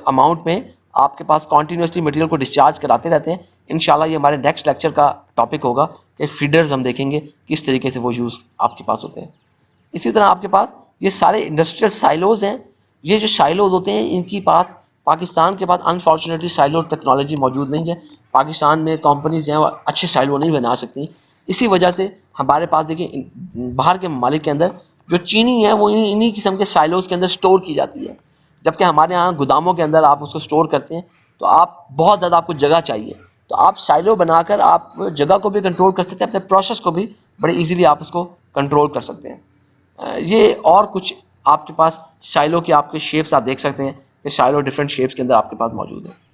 अमाउंट में आपके पास कॉन्टीन्यूसली मटेरियल को डिस्चार्ज कराते रहते हैं। इंशाल्लाह ये हमारे नेक्स्ट लेक्चर का टॉपिक होगा कि फीडर्स हम देखेंगे किस तरीके से वो यूज़ आपके पास होते हैं। इसी तरह आपके पास ये सारे इंडस्ट्रियल साइलोज हैं। ये जो साइलोज होते हैं इनकी पास पाकिस्तान के पास अनफॉर्चुनेटली साइलो टेक्नोलॉजी मौजूद नहीं है। पाकिस्तान में कंपनीज हैं वो अच्छे साइलो नहीं बना सकती। इसी वजह से हमारे पास देखिए बाहर के ममालिक के अंदर जो चीनी है वो इन्हीं किस्म के साइलोज के अंदर स्टोर की जाती है, जबकि हमारे यहाँ गोदामों के अंदर आप उसको स्टोर करते हैं तो आप बहुत ज़्यादा आपको जगह चाहिए, तो आप साइलो बनाकर आप जगह को भी कंट्रोल कर सकते हैं, अपने प्रोसेस को भी बड़े इजीली आप उसको कंट्रोल कर सकते हैं। ये और कुछ आपके पास साइलो के आपके शेप्स आप देख सकते हैं कि साइलो डिफरेंट शेप्स के अंदर आपके पास मौजूद है।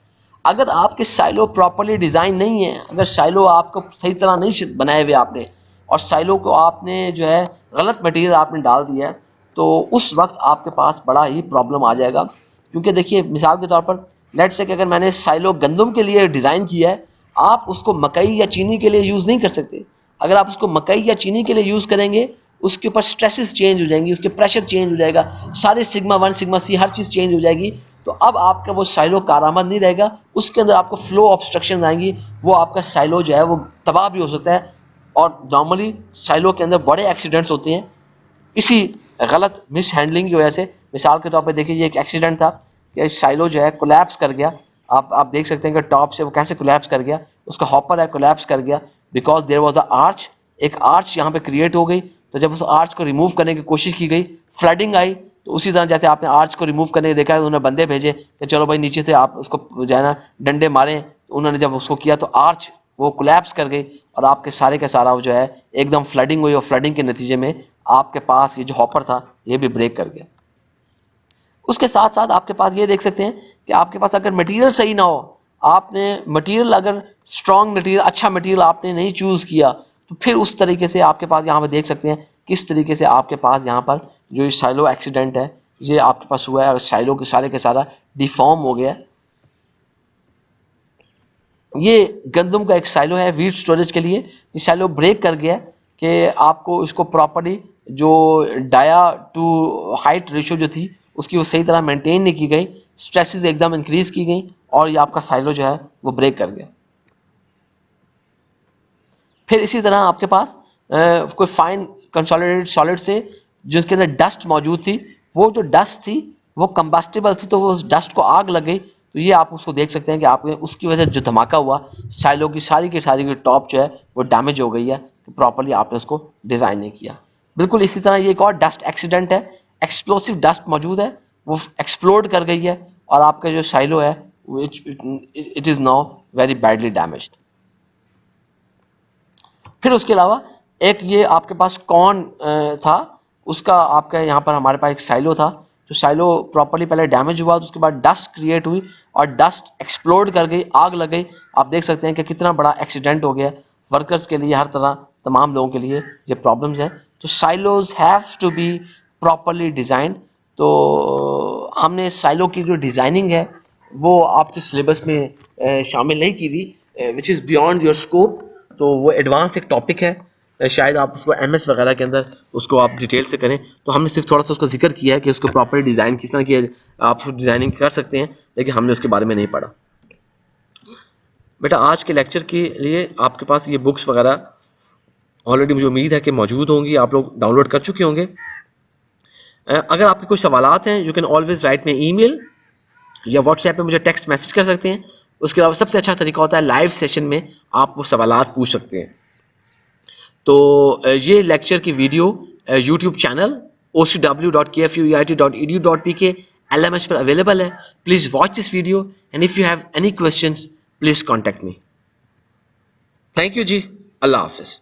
अगर आपके साइलो प्रॉपर्ली डिज़ाइन नहीं है, अगर साइलो आपको सही तरह नहीं बनाए हुए आपने और साइलो को आपने जो है गलत मटेरियल आपने डाल दिया है तो उस वक्त आपके पास बड़ा ही प्रॉब्लम आ जाएगा। क्योंकि देखिए मिसाल के तौर पर लेट से कि अगर मैंने साइलो गंदम के लिए डिज़ाइन किया है, आप उसको मकई या चीनी के लिए यूज़ नहीं कर सकते। अगर आप उसको मकई या चीनी के लिए यूज़ करेंगे उसके ऊपर स्ट्रेसेस चेंज हो जाएंगी, उसके प्रेशर चेंज हो जाएगा, सारे सिग्मा 1 सिग्मा C हर चीज़ चेंज हो जाएगी तो अब आपका वो साइलो कारआमद नहीं रहेगा, उसके अंदर आपको फ्लो ऑब्स्ट्रक्शन आएंगी, वो आपका साइलो जो है वो तबाह भी हो सकता है। और नॉर्मली साइलो के अंदर बड़े एक्सीडेंट्स होते हैं इसी गलत मिस हैंडलिंग की वजह से। मिसाल के तौर पे देखिए, ये एक एक्सीडेंट था कि साइलो जो है कोलैप्स कर गया। आप देख सकते हैं कि टॉप से वो कैसे कोलैप्स कर गया, उसका हॉपर है कोलैप्स कर गया, because there was a arch, एक आर्च यहाँ पे क्रिएट हो गई। तो जब उस आर्च को रिमूव करने की कोशिश की गई, फ्लडिंग आई, तो उसी तरह जैसे आपने आर्च को रिमूव करने देखा है, उन्होंने बंदे भेजे कि चलो भाई नीचे से आप उसको जो है ना डंडे मारें। तो उन्होंने जब उसको किया तो आर्च वो कोलैप्स कर गई और आपके सारे का सारा जो है एकदम फ्लडिंग हुई, और फ्लडिंग के नतीजे में आपके पास ये जो हॉपर था ये भी ब्रेक कर गया। उसके साथ साथ आपके पास ये देख सकते हैं कि आपके पास अगर मटेरियल सही ना हो, आपने मटेरियल अगर स्ट्रॉन्ग मटेरियल, अच्छा मटेरियल आपने नहीं चूज किया, तो फिर उस तरीके से आपके पास यहाँ पर देख सकते हैं किस तरीके से आपके पास यहाँ पर जो साइलो एक्सीडेंट है ये आपके पास हुआ है, साइलो के सारा डिफॉर्म हो गया। ये गंदम का एक साइलो है वीट स्टोरेज के लिए, ये साइलो ब्रेक कर गया कि आपको इसको प्रॉपर्ली जो डाया टू हाइट रेशियो जो थी उसकी वो सही तरह मेंटेन नहीं की गई, स्ट्रेसेस एकदम इंक्रीज की गई और ये आपका साइलो जो है वो ब्रेक कर गया। फिर इसी तरह आपके पास कोई फाइन कंसोलिडेटेड सॉलिड से जिसके अंदर डस्ट मौजूद थी, वो जो डस्ट थी वो कंबस्टिबल थी, तो वो उस डस्ट को आग लग गई। तो ये आप उसको देख सकते हैं कि आपने उसकी वजह से जो धमाका हुआ, साइलो की सारी की टॉप जो है वो डैमेज हो गई है, तो प्रॉपर्ली आपने उसको डिजाइन नहीं किया। बिल्कुल इसी तरह ये एक और डस्ट एक्सीडेंट है, एक्सप्लोसिव डस्ट मौजूद है, वो एक्सप्लोड कर गई है और आपका जो साइलो है it is now very badly damaged. फिर उसके अलावा एक ये आपके पास कौन था, उसका आपका यहाँ पर हमारे पास एक साइलो था, जो साइलो प्रॉपर्ली पहले डैमेज हुआ, तो उसके बाद डस्ट क्रिएट हुई और डस्ट एक्सप्लोड कर गई, आग लग गई। आप देख सकते हैं कि कितना बड़ा एक्सीडेंट हो गया वर्कर्स के लिए, हर तरह तमाम लोगों के लिए ये प्रॉब्लम्स हैं। तो silos have to be properly design. तो हमने साइलो की जो डिजाइनिंग है वो आपके सिलेबस में शामिल नहीं की हुई, which is beyond your scope. तो वो एडवांस एक टॉपिक है, शायद आप उसको एमएस वगैरह के अंदर उसको आप डिटेल से करें। तो हमने सिर्फ थोड़ा सा उसका जिक्र किया है कि उसको प्रॉपर डिज़ाइन किस तरह की आप डिज़ाइनिंग कर सकते हैं, लेकिन हमने उसके बारे में नहीं पढ़ा। बेटा आज के लेक्चर के लिए आपके पास ये बुक्स वगैरह ऑलरेडी मुझे उम्मीद है कि मौजूद होंगी, आप लोग डाउनलोड कर चुके होंगे। अगर आपके कोई सवालात हैं, यू कैन ऑलवेज राइट में ईमेल या व्हाट्सएप पे मुझे टेक्स्ट मैसेज कर सकते हैं। उसके अलावा सबसे अच्छा तरीका होता है लाइव सेशन में आप वो सवालात पूछ सकते हैं। तो ये लेक्चर की video YouTube channel ocw.kfueit.edu.pk LMS पर अवेलेबल है। Please watch this video and if you have any questions please contact me. Thank you जी, अल्लाह हाफिज।